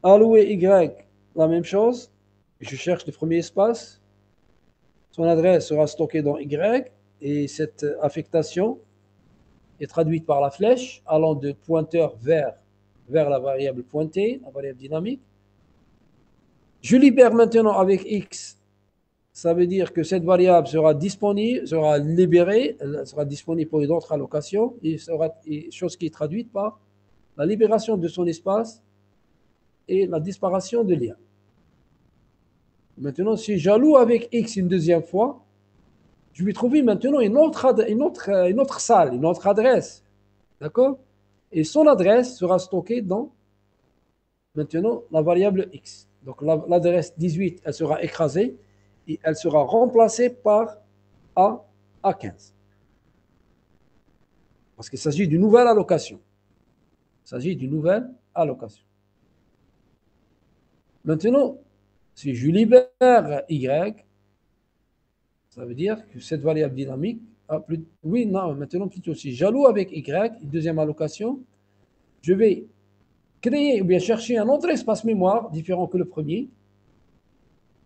Alloué y, la même chose. Je cherche le premier espace. Son adresse sera stockée dans y. Et cette affectation est traduite par la flèche allant de pointeur vers la variable pointée, la variable dynamique. Je libère maintenant avec x ça veut dire que cette variable sera disponible, sera libérée, elle sera disponible pour une autre allocation, chose qui est traduite par la libération de son espace et la disparition de lien. Maintenant, si j'alloue avec X une deuxième fois, je vais trouver maintenant une autre salle, une autre adresse. D'accord? Et son adresse sera stockée dans maintenant la variable X. Donc l'adresse 18, elle sera écrasée et elle sera remplacée par A15. Parce qu'il s'agit d'une nouvelle allocation. Il s'agit d'une nouvelle allocation. Maintenant, si je libère Y, ça veut dire que cette variable dynamique a plus. Oui, non, maintenant plutôt si j'alloue avec Y, une deuxième allocation, je vais créer ou bien chercher un autre espace mémoire différent que le premier.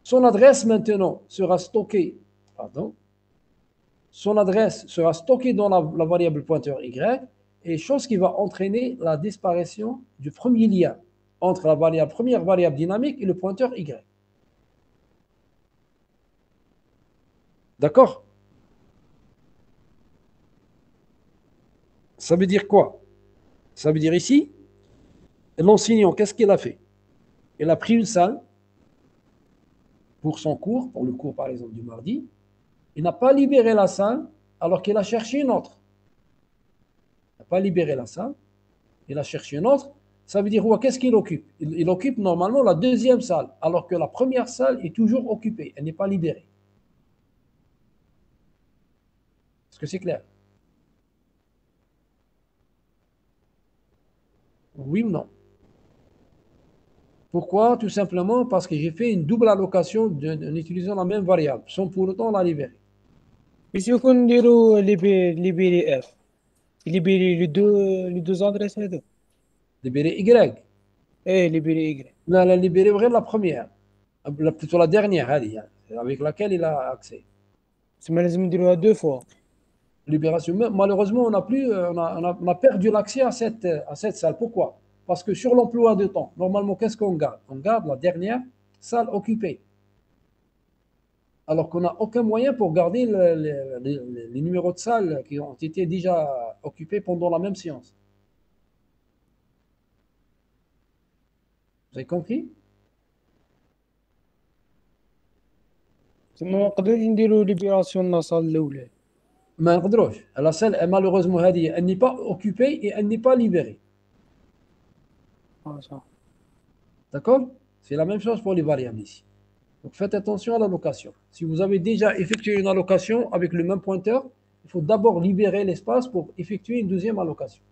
Son adresse maintenant sera stockée, son adresse sera stockée dans la variable pointeur Y, et chose qui va entraîner la disparition du premier lien entre la première variable dynamique et le pointeur Y. D'accord? Ça veut dire quoi? Ça veut dire ici, l'enseignant, qu'est-ce qu'il a fait? Il a pris une salle pour son cours, pour le cours par exemple du mardi. Il n'a pas libéré la salle alors qu'il a cherché une autre. Il n'a pas libéré la salle, il a cherché une autre. Ça veut dire quoi? Qu'est-ce qu'il occupe? Il occupe normalement la deuxième salle, alors que la première salle est toujours occupée, elle n'est pas libérée. Est-ce que c'est clair? Oui ou non? Pourquoi? Tout simplement parce que j'ai fait une double allocation en utilisant la même variable, sans pour autant la libérer. باش يكون نديرو ليبيري اف ليبيري لو دو ادريس هذو. Libérer Y. ايه ليبيري ايكغي. Non, la libérer la première, plutôt la dernière, avec laquelle il a accès. تسمى لازم نديروها دو فوا. Libération. Mais malheureusement, on a perdu l'accès à cette salle. Pourquoi? Parce que sur l'emploi de temps, normalement, qu'est-ce qu'on garde? On garde la dernière salle occupée. Alors qu'on n'a aucun moyen pour garder les numéros de salles qui ont été déjà occupés pendant la même séance. Vous avez compris? تسمى ما نقدروش نديرو ليبيراسيون لاصال الاولى. ما نقدروش. La salle, malheureusement, elle n'est pas occupée et elle n'est pas libérée. صح. D'accord? C'est la même chose pour les variables ici. Donc faites attention à l'allocation. Si vous avez déjà effectué une allocation avec le même pointeur, il faut d'abord libérer l'espace pour effectuer une deuxième allocation.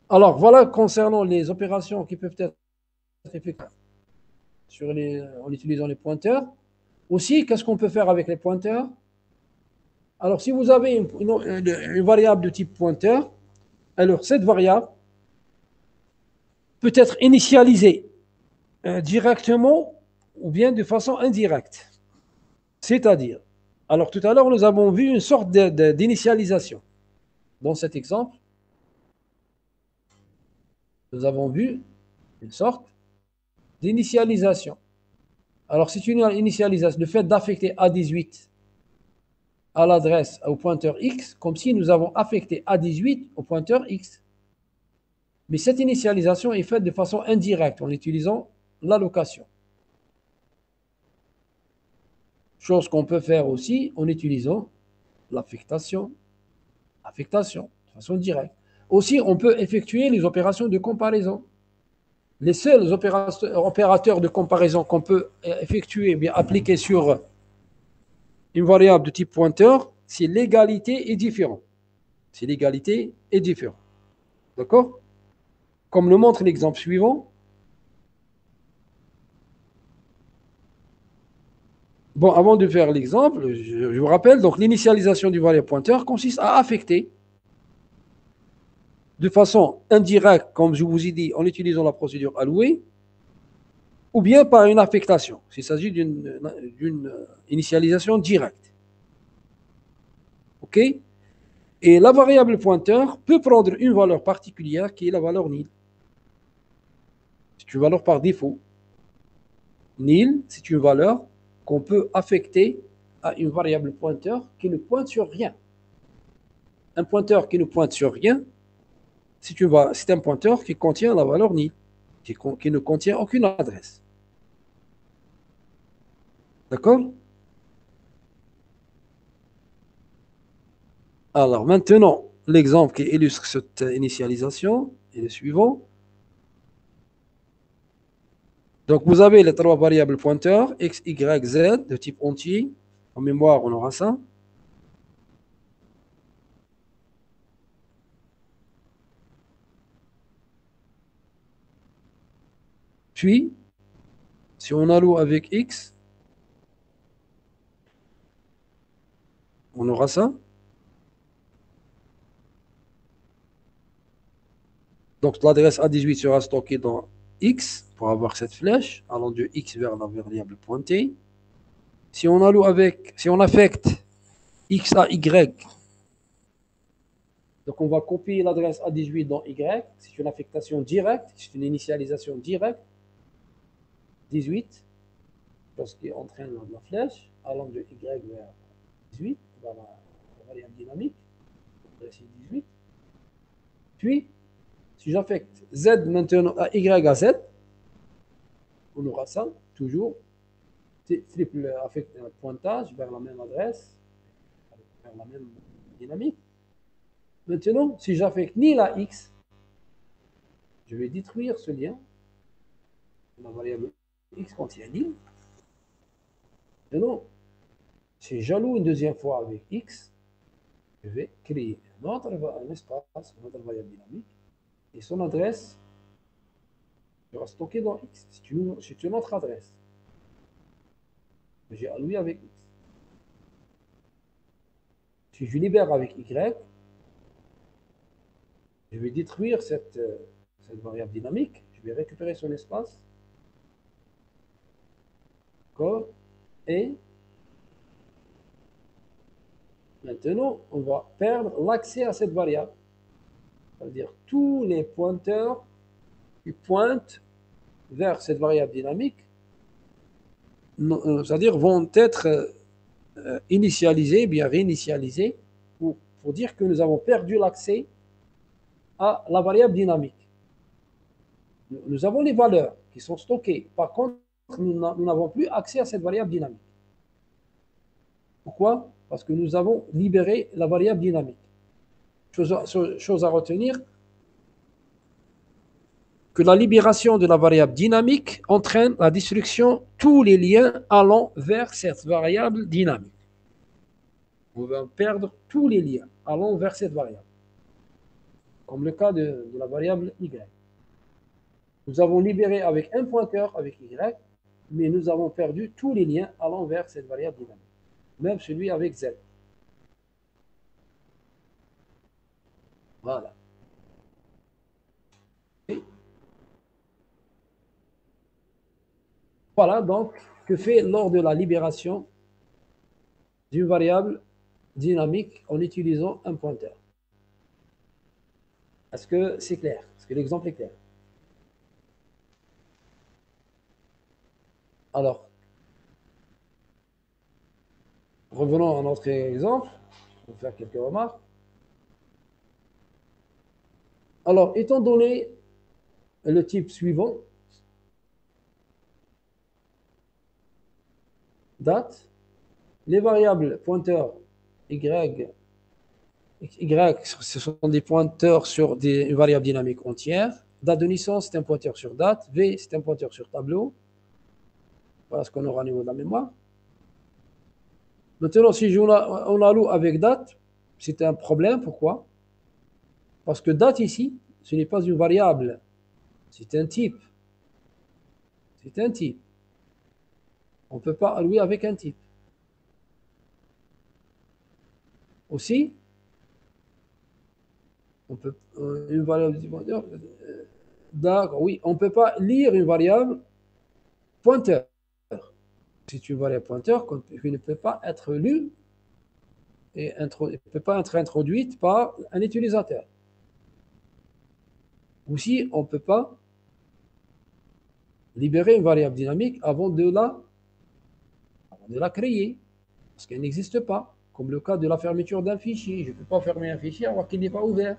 Alors voilà concernant les opérations qui peuvent être effectuées en utilisant les pointeurs. Aussi, qu'est-ce qu'on peut faire avec les pointeurs? Alors si vous avez une variable de type pointeur, alors cette variable peut être initialisée directement ou bien de façon indirecte. C'est-à-dire, alors tout à l'heure, nous avons vu une sorte d'initialisation. Dans cet exemple, nous avons vu une sorte d'initialisation. Alors, c'est une initialisation, le fait d'affecter A18 à l'adresse au pointeur X, comme si nous avons affecté A18 au pointeur X. Mais cette initialisation est faite de façon indirecte en utilisant l'allocation. Chose qu'on peut faire aussi en utilisant l'affectation, de façon directe. Aussi, on peut effectuer les opérations de comparaison. Les seuls opérateurs de comparaison qu'on peut effectuer, bien appliquer sur une variable de type pointeur, c'est l'égalité et différent. C'est l'égalité et différent. D'accord? Comme le montre l'exemple suivant. Bon, avant de faire l'exemple, je vous rappelle, donc l'initialisation du variable pointeur consiste à affecter de façon indirecte, comme je vous ai dit, en utilisant la procédure allouée, ou bien par une affectation, s'il s'agit d'une initialisation directe. OK? Et la variable pointeur peut prendre une valeur particulière qui est la valeur nil. C'est une valeur par défaut. Nil, c'est une valeur qu'on peut affecter à une variable pointeur qui ne pointe sur rien. Un pointeur qui ne pointe sur rien, c'est un pointeur qui contient la valeur nil, qui ne contient aucune adresse. D'accord? Alors maintenant, l'exemple qui illustre cette initialisation est le suivant. Donc vous avez les trois variables pointeurs, x, y, z, de type entier. En mémoire, on aura ça. Puis, si on alloue avec x, on aura ça. Donc l'adresse A18 sera stockée dans x pour avoir cette flèche allant de x vers la variable pointée. Si on affecte x à y, donc on va copier l'adresse A18 dans y. C'est une affectation directe, c'est une initialisation directe. 18, parce qu'il entraîne la flèche allant de y vers 18, dans la variable dynamique, adresse 18. Puis, si j'affecte z maintenant à y à z, on aura ça, toujours, triple pointage vers la même adresse, vers la même dynamique. Maintenant, si j'affecte nil à x, je vais détruire ce lien. La variable x contient nil. Maintenant, si j'alloue une deuxième fois avec x, je vais créer un espace, une autre variable dynamique, et son adresse sera stockée dans x. C'est une autre adresse. J'ai alloué avec x. Si je libère avec y, je vais détruire cette variable dynamique. Je vais récupérer son espace. D'accord? Et maintenant, on va perdre l'accès à cette variable. C'est-à-dire tous les pointeurs qui pointent vers cette variable dynamique, c'est-à-dire vont être initialisés, bien réinitialisés, pour dire que nous avons perdu l'accès à la variable dynamique. Nous avons les valeurs qui sont stockées. Par contre, nous n'avons plus accès à cette variable dynamique. Pourquoi? Parce que nous avons libéré la variable dynamique. Chose à retenir, que la libération de la variable dynamique entraîne la destruction de tous les liens allant vers cette variable dynamique. On va perdre tous les liens allant vers cette variable, comme le cas de la variable y. Nous avons libéré avec un pointeur, avec y, mais nous avons perdu tous les liens allant vers cette variable dynamique, même celui avec z. Voilà. Voilà donc que fait lors de la libération d'une variable dynamique en utilisant un pointeur. Est-ce que c'est clair? Est-ce que l'exemple est clair? Alors, revenons à notre exemple. Je vais faire quelques remarques. Alors, étant donné le type suivant, date, les variables pointeurs y, ce sont des pointeurs sur une variable dynamique entière. Date de naissance, c'est un pointeur sur date. V, c'est un pointeur sur tableau. Voilà ce qu'on aura au niveau de la mémoire. Maintenant, si on alloue avec date, c'est un problème. Pourquoi? Parce que date ici, ce n'est pas une variable. C'est un type. C'est un type. On ne peut pas allouer avec un type. Aussi, on peut une variable d'accord, oui, on ne peut pas lire une variable pointeur. C'est une variable pointeur qui ne peut pas être lue et ne peut pas être introduite par un utilisateur. Aussi, on ne peut pas libérer une variable dynamique avant de la créer, parce qu'elle n'existe pas, comme le cas de la fermeture d'un fichier. Je ne peux pas fermer un fichier alors qu'il n'est pas ouvert.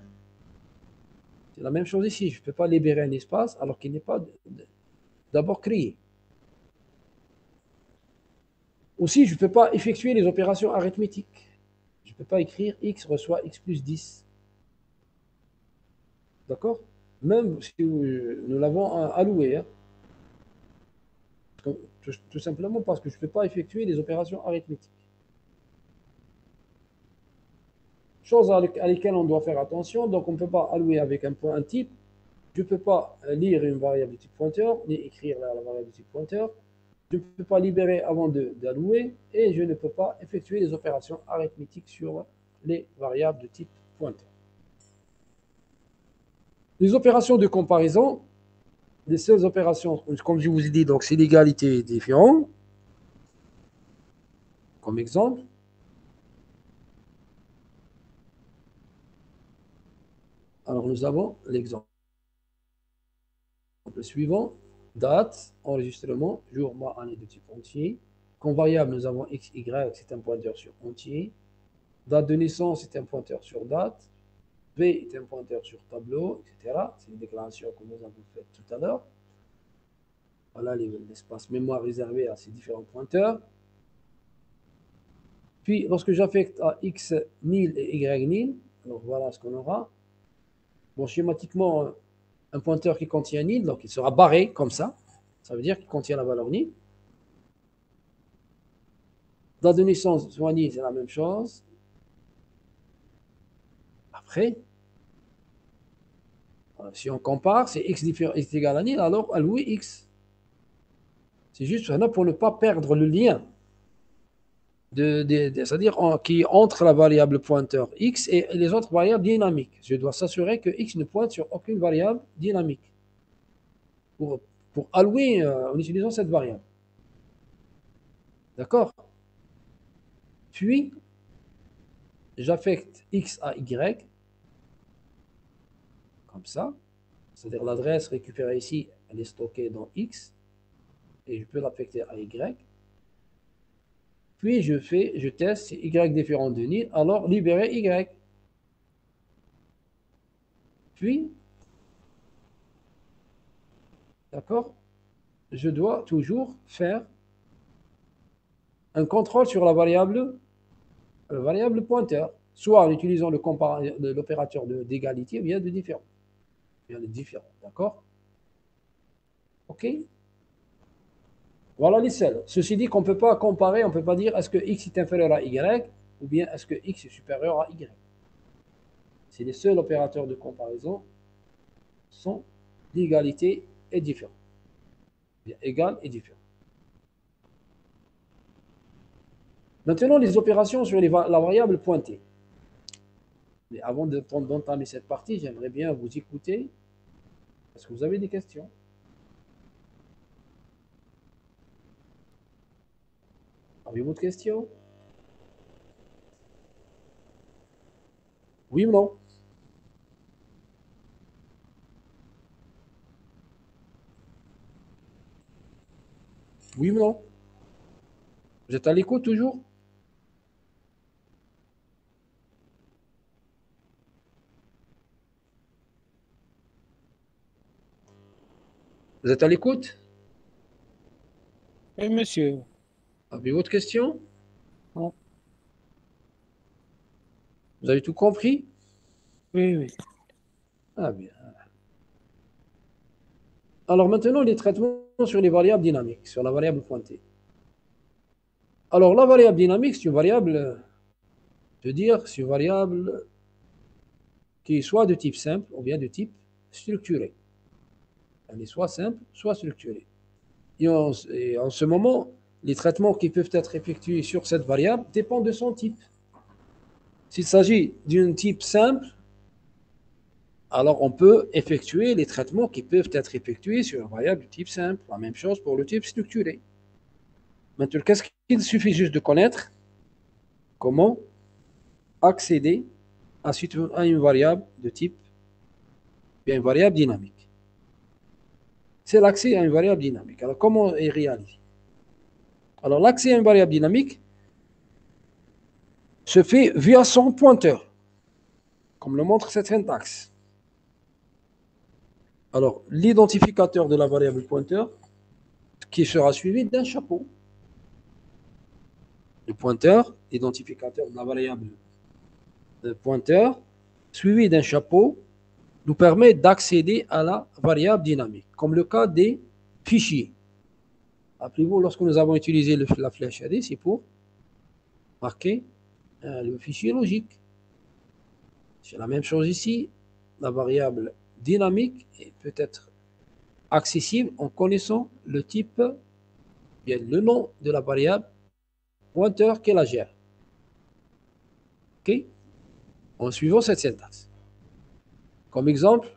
C'est la même chose ici, je ne peux pas libérer un espace alors qu'il n'est pas d'abord créé. Aussi, je ne peux pas effectuer les opérations arithmétiques. Je ne peux pas écrire x reçoit x plus 10. D'accord? Même si nous l'avons alloué. Hein. Tout simplement parce que je ne peux pas effectuer les opérations arithmétiques. Chose à laquelle on doit faire attention. Donc, on ne peut pas allouer avec un type. Je ne peux pas lire une variable de type pointeur, ni écrire la variable de type pointeur. Je ne peux pas libérer avant d'allouer et je ne peux pas effectuer les opérations arithmétiques sur les variables de type pointeur. Les opérations de comparaison, les seules opérations, comme je vous ai dit, donc c'est l'égalité différente. Comme exemple. Alors nous avons l'exemple suivant. Date, enregistrement, jour, mois, année de type entier. Comme variable, nous avons x, y, c'est un pointeur sur entier. Date de naissance, c'est un pointeur sur date. V est un pointeur sur tableau, etc. C'est une déclaration que nous avons faite tout à l'heure. Voilà l'espace mémoire réservé à ces différents pointeurs. Puis, lorsque j'affecte à x nil et y nil, alors voilà ce qu'on aura. Bon, schématiquement, un pointeur qui contient nil, donc il sera barré comme ça. Ça veut dire qu'il contient la valeur nil. Date de naissance, soit nil, c'est la même chose. Après, si on compare, c'est x est égal à nil, alors allouer x. C'est juste pour ne pas perdre le lien. C'est-à-dire qui entre la variable pointeur x et les autres variables dynamiques. Je dois s'assurer que x ne pointe sur aucune variable dynamique pour allouer en utilisant cette variable. D'accord? Puis, j'affecte x à y, comme ça. C'est-à-dire l'adresse récupérée ici, elle est stockée dans x, et je peux l'affecter à y. Puis je teste si y différent de nil, alors libérer y. Puis, d'accord, je dois toujours faire un contrôle sur la variable pointeur, soit en utilisant l'opérateur d'égalité ou bien de différent. Bien de différent, d'accord? Ok? Voilà les seuls. Ceci dit qu'on ne peut pas comparer, on ne peut pas dire est-ce que x est inférieur à y ou bien est-ce que x est supérieur à y. C'est les seuls opérateurs de comparaison sont d'égalité et différent. Bien, égal et différent. Maintenant, les opérations sur la variable pointée. Mais avant d'entamer cette partie, j'aimerais bien vous écouter. Est-ce que vous avez des questions? Avez-vous de questions? Oui ou non? Oui ou non? Vous êtes à l'écoute toujours? Vous êtes à l'écoute? Oui, monsieur. Avez-vous de questions? Non. Vous avez tout compris? Oui, oui. Ah bien. Alors maintenant, les traitements sur les variables dynamiques, sur la variable pointée. Alors la variable dynamique, c'est une variable, je veux dire, c'est une variable qui est soit de type simple ou bien de type structuré. Elle est soit simple, soit structurée. Et en ce moment, les traitements qui peuvent être effectués sur cette variable dépendent de son type. S'il s'agit d'un type simple, alors on peut effectuer les traitements qui peuvent être effectués sur une variable de type simple. La même chose pour le type structuré. Maintenant, qu'est-ce qu'il suffit juste de connaître? Comment accéder à une variable de type, bien une variable dynamique. c'est l'accès à une variable dynamique. Alors, comment est réalisé? Alors, l'accès à une variable dynamique se fait via son pointeur, comme le montre cette syntaxe. Alors, l'identificateur de la variable pointeur qui sera suivi d'un chapeau. Le pointeur, l'identificateur de la variable pointeur, suivi d'un chapeau, nous permet d'accéder à la variable dynamique, comme le cas des fichiers. Rappelez-vous, lorsque nous avons utilisé la flèche AD, c'est pour marquer le fichier logique. C'est la même chose ici. La variable dynamique peut être accessible en connaissant le type, bien le nom de la variable pointeur qu'elle gère. OK? En suivant cette syntaxe. Comme exemple,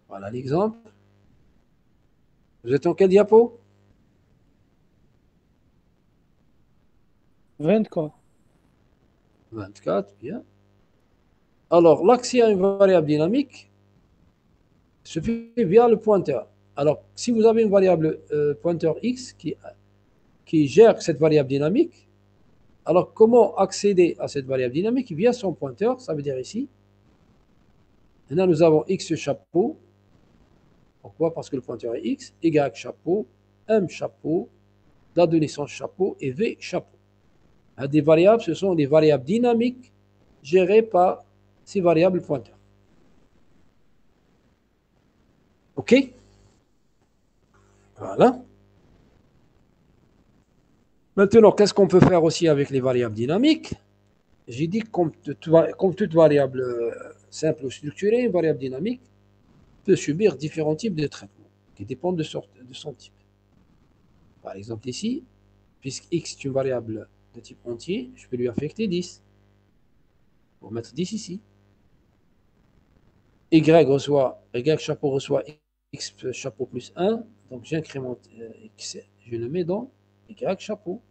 voilà l'exemple. Vous êtes en quel diapo? 24. 24, bien. Alors, l'accès à une variable dynamique se fait via le pointeur. Alors, si vous avez une variable pointeur x qui gère cette variable dynamique, alors comment accéder à cette variable dynamique via son pointeur? Ça veut dire ici, maintenant nous avons x chapeau. Pourquoi? Parce que le pointeur est x, y chapeau, m chapeau, date de naissance chapeau et v chapeau. Des variables, ce sont des variables dynamiques gérées par ces variables pointeurs. OK? Voilà. Maintenant, qu'est-ce qu'on peut faire aussi avec les variables dynamiques? J'ai dit que comme toute variable simple ou structurée, une variable dynamique peut subir différents types de traitements qui dépendent de son type. Par exemple ici, puisque x est une variable de type entier, je peux lui affecter 10. Pour mettre 10 ici. Y chapeau reçoit x chapeau plus 1, donc j'incrémente x, je le mets dans y chapeau.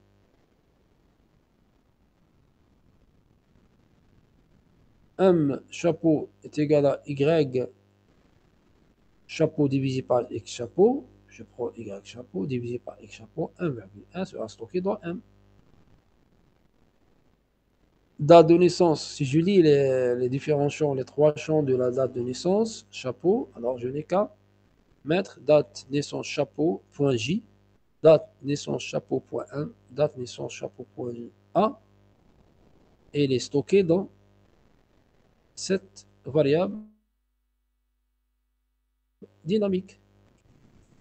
M chapeau est égal à y chapeau divisé par x chapeau. Je prends y chapeau divisé par x chapeau, 1,1 sera stocké dans M. Date de naissance, si je lis les différents champs, les trois champs de la date de naissance, chapeau, alors je n'ai qu'à mettre date naissance chapeau, point J, date naissance chapeau, point 1, date naissance chapeau, point A, et les stocker dans cette variable dynamique.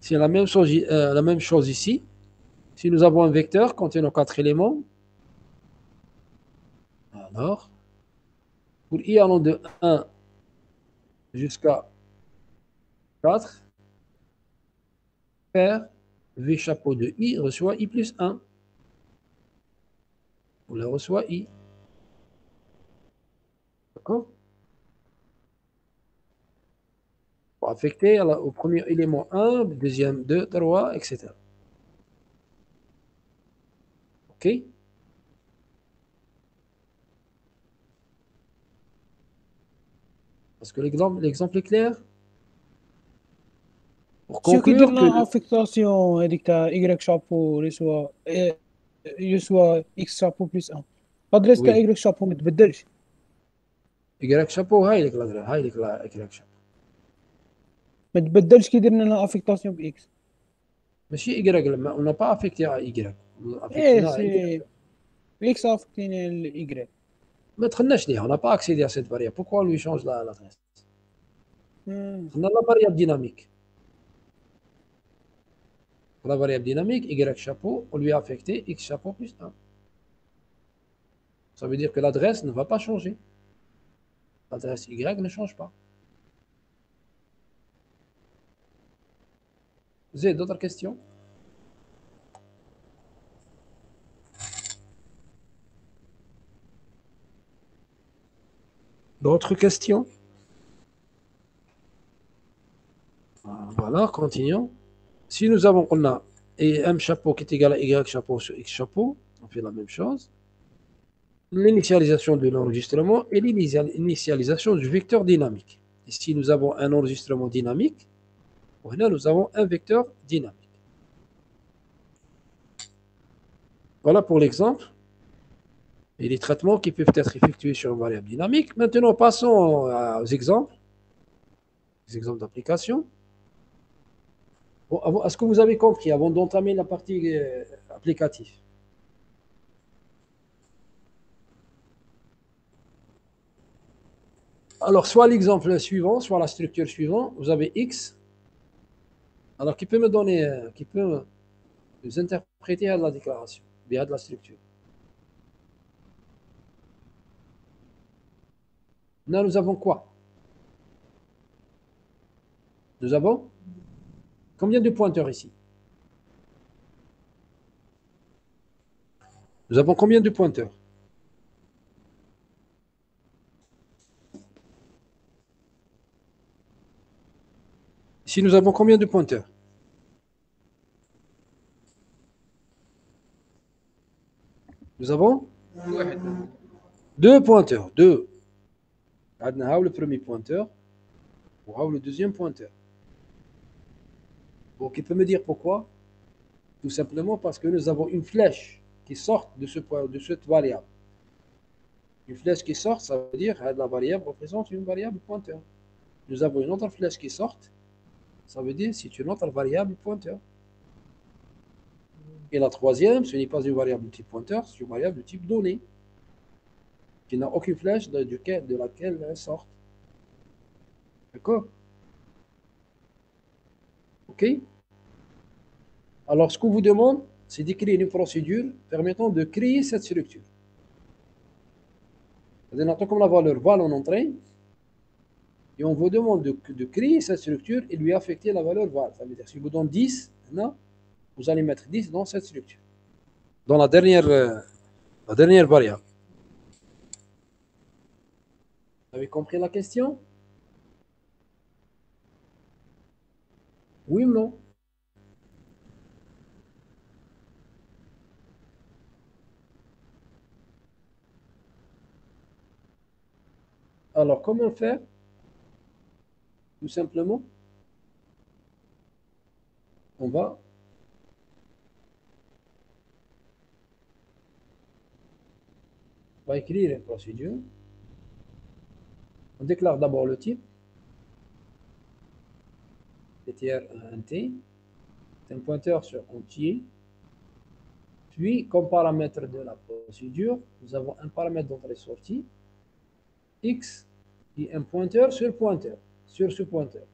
C'est la même chose ici. Si nous avons un vecteur contenant 4 éléments, alors, pour i allant de 1 jusqu'à 4, paire v chapeau de i reçoit i plus 1. On le reçoit i. D'accord? Pour affecter au premier élément 1, deuxième 2, 3, etc. OK? Parce que l'exemple est clair. Pour شو كي conclure درنا que افيكتاسيون هذيك تاع y شابو يسوى x شابو بلس 1 الادريس تاع oui, y شابو ما تبدلش y chapeau هاي لك الادرس، هاي لك y chapeau. ما تبدلش كي درنا لها افيكتاسيون باكس ماشي y لما on n'a pas affecté à y. On a affecté ايه à y. سي اكس افيكتين الاي ما دخلناش ليها. On n'a pas accédé à cette variable. Pourquoi on lui change l'adresse? On a la variable dynamique. Pour la variable dynamique, y chapeau, on lui a affecté x chapeau plus 1. Ça veut dire que l'adresse ne va pas changer. L'adresse y ne change pas. Vous avez d'autres questions? D'autres questions? Voilà, continuons. Si nous avons on a et m chapeau qui est égal à y chapeau sur x chapeau, on fait la même chose. l'initialisation de l'enregistrement et l'initialisation du vecteur dynamique. Ici, nous avons un enregistrement dynamique. Là, nous avons un vecteur dynamique. Voilà pour l'exemple et les traitements qui peuvent être effectués sur une variable dynamique. Maintenant, passons aux exemples d'application. Bon, est-ce que vous avez compris avant d'entamer la partie applicative? Alors, soit l'exemple suivant, soit la structure suivante, vous avez X, alors qui peut me donner, qui peut nous interpréter à la déclaration, bien de la structure. Là, nous avons quoi? Nous avons combien de pointeurs ici? Nous avons combien de pointeurs? Ici, nous avons combien de pointeurs? Nous avons deux pointeurs. Deux. On a le premier pointeur ou le deuxième pointeur. Bon, qui peut me dire pourquoi? Tout simplement parce que nous avons une flèche qui sort de cette variable. Une flèche qui sort, ça veut dire que la variable représente une variable pointeur. Nous avons une autre flèche qui sort, ça veut dire que c'est une autre variable pointeur. Et la troisième, ce n'est pas une variable de type pointeur, c'est une variable de type donnée, qui n'a aucune flèche de laquelle elle sort. D'accord? OK? Alors, ce qu'on vous demande, c'est d'écrire une procédure permettant de créer cette structure. C'est-à-dire, comme la valeur val en entrée, et on vous demande de créer cette structure et lui affecter la valeur val. Ça veut dire, si je vous donne 10, là, vous allez mettre 10 dans cette structure, dans la dernière variable. Vous avez compris la question? Oui ou non? Alors, comment faire? Tout simplement, on va écrire une procédure. On déclare d'abord le type, ptr1int, c'est un pointeur sur entier. Puis, comme paramètre de la procédure, nous avons un paramètre d'entrée-sortie, x, qui est un pointeur sur ce pointeur.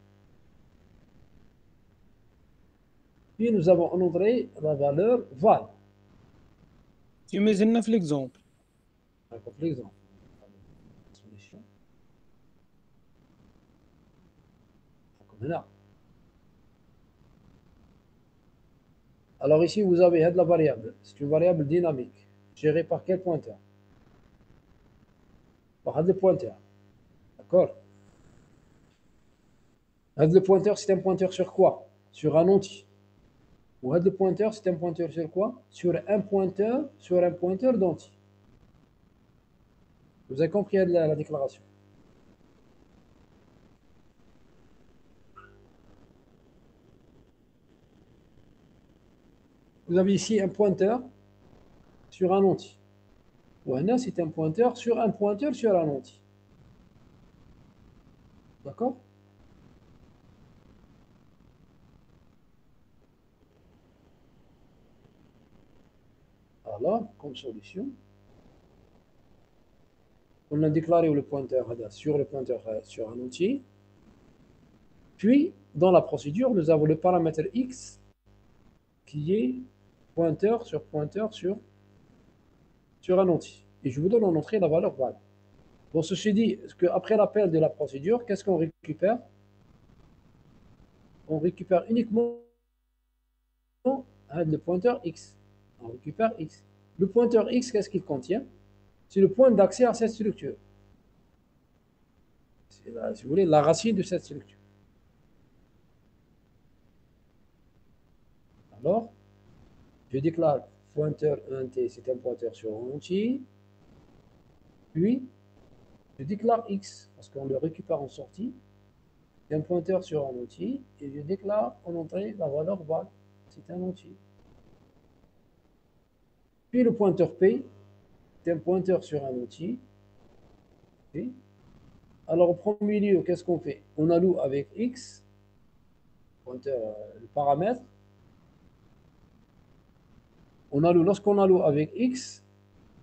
Puis, nous avons en entrée la valeur val. Tu mets l'exemple. D'accord, l'exemple. Solution. Comme là. Alors ici, vous avez la variable. C'est une variable dynamique, gérée par quel pointeur? Par le pointeur. D'accord? Le pointeur, c'est un pointeur sur quoi? Sur un entier. Ou le pointeur, c'est un pointeur sur quoi? Sur un pointeur d'entier. Vous avez compris la déclaration? Vous avez ici un pointeur sur un entier. Ou un c'est un pointeur sur un entier. D'accord? Alors, comme solution, on a déclaré le pointeur sur sur un entier. Puis, dans la procédure, nous avons le paramètre x qui est pointeur sur un entier. Et je vous donne en entrée la valeur val. Bon, ceci dit, qu'après l'appel de la procédure, qu'est-ce qu'on récupère? On récupère uniquement le pointeur x. On récupère x. Le pointeur x, qu'est-ce qu'il contient? C'est le point d'accès à cette structure. C'est, si vous voulez, la racine de cette structure. Alors, je déclare pointeur int, c'est un pointeur sur un entier. Puis, je déclare X, parce qu'on le récupère en sortie, et un pointeur sur un entier, et je déclare en entrée la valeur val. C'est un entier. Puis le pointeur P, c'est un pointeur sur un entier. Okay. Alors, au premier lieu, qu'est-ce qu'on fait? On alloue avec X, pointeur, le paramètre. Lorsqu'on alloue avec X,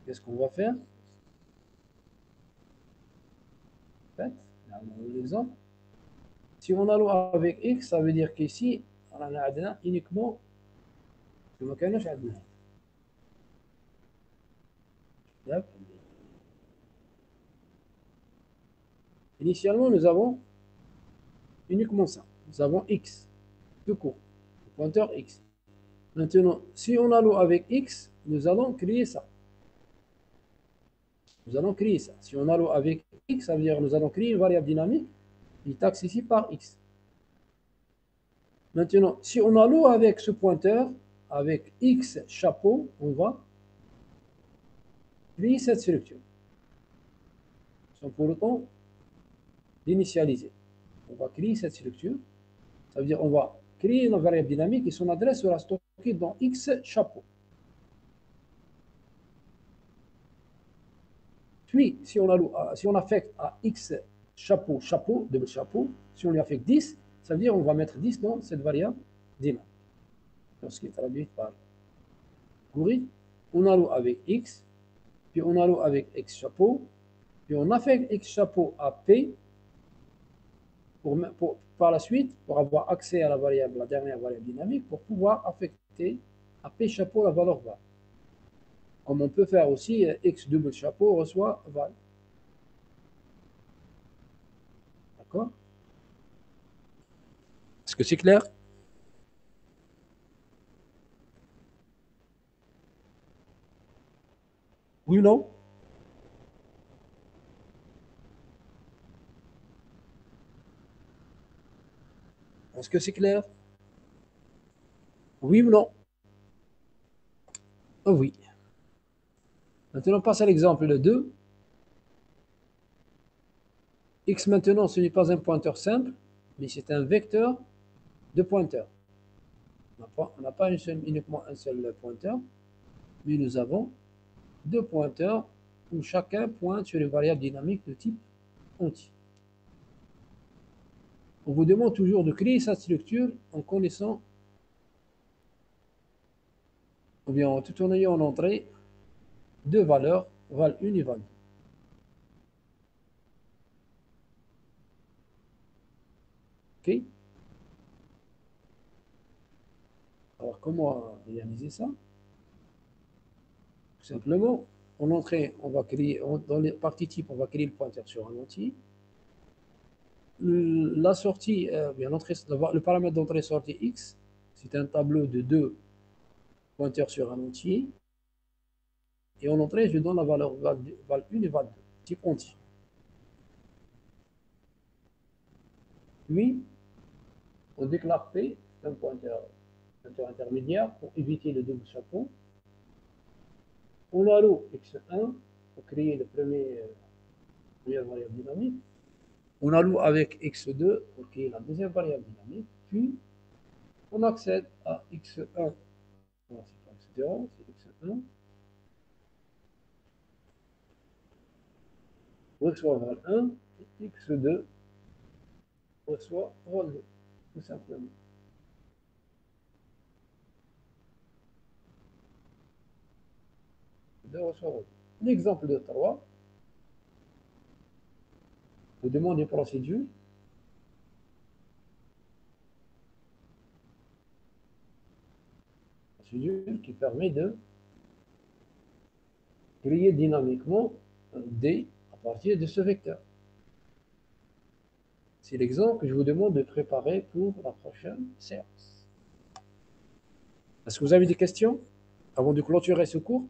qu'est-ce qu'on va faire? L'exemple. Si on alloue avec X, ça veut dire qu'ici, on a uniquement ce ما كانوش عندنا. Initialement, nous avons uniquement ça. Nous avons X, tout court, le pointeur X. Maintenant, si on alloue avec X, nous allons créer ça. Nous allons créer ça. Si on alloue avec X, ça veut dire que nous allons créer une variable dynamique qui est taxe ici par X. Maintenant, si on alloue avec ce pointeur, avec X chapeau, on va créer cette structure. Sans pour autant l'initialiser. On va créer cette structure. Ça veut dire qu'on va créer une variable dynamique et son adresse sera stockée dans X chapeau. Puis, si on affecte à X chapeau, chapeau, double chapeau, si on lui affecte 10, ça veut dire qu'on va mettre 10 dans cette variable dynamique. Lorsqu'il est traduit par algorithme, on alloue avec X, puis on alloue avec X chapeau, puis on affecte X chapeau à P, par la suite, pour avoir accès à la dernière variable dynamique, pour pouvoir affecter à P chapeau la valeur val. Comme on peut faire aussi, X double chapeau reçoit val. D'accord? Est-ce que c'est clair? Oui ou non? Est-ce que c'est clair? Oui ou non? Oh oui. Maintenant, on passe à l'exemple 2. X maintenant, ce n'est pas un pointeur simple, mais c'est un vecteur de pointeurs. On n'a pas uniquement un seul pointeur, mais nous avons deux pointeurs où chacun pointe sur une variable dynamique de type entier. On vous demande toujours de créer sa structure en connaissant, ou bien tout en ayant en entrée deux valeurs, val 1 et val 2. Ok? Alors, comment réaliser ça? Tout simplement, en entrée, on va créer, dans les parties type, on va créer le pointeur sur un entier. La sortie, bien le paramètre d'entrée-sortie X, c'est un tableau de deux pointeurs sur un entier. Et en entrée, je donne la valeur val 1 et val 2, type entier. Puis, on déclare P, un pointeur intermédiaire pour éviter le double chapeau. On alloue X1 pour créer la première variable dynamique. On alloue avec X2 pour créer la deuxième variable dynamique. Puis, on accède à X1. Non, c'est pas X0, c'est X1. Reçoit val 1 et X2 reçoit val 2, tout simplement. L'exemple de 3 vous demande une procédure. Procédure qui permet de créer dynamiquement un D à partir de ce vecteur. C'est l'exemple que je vous demande de préparer pour la prochaine séance. Est-ce que vous avez des questions avant de clôturer ce cours?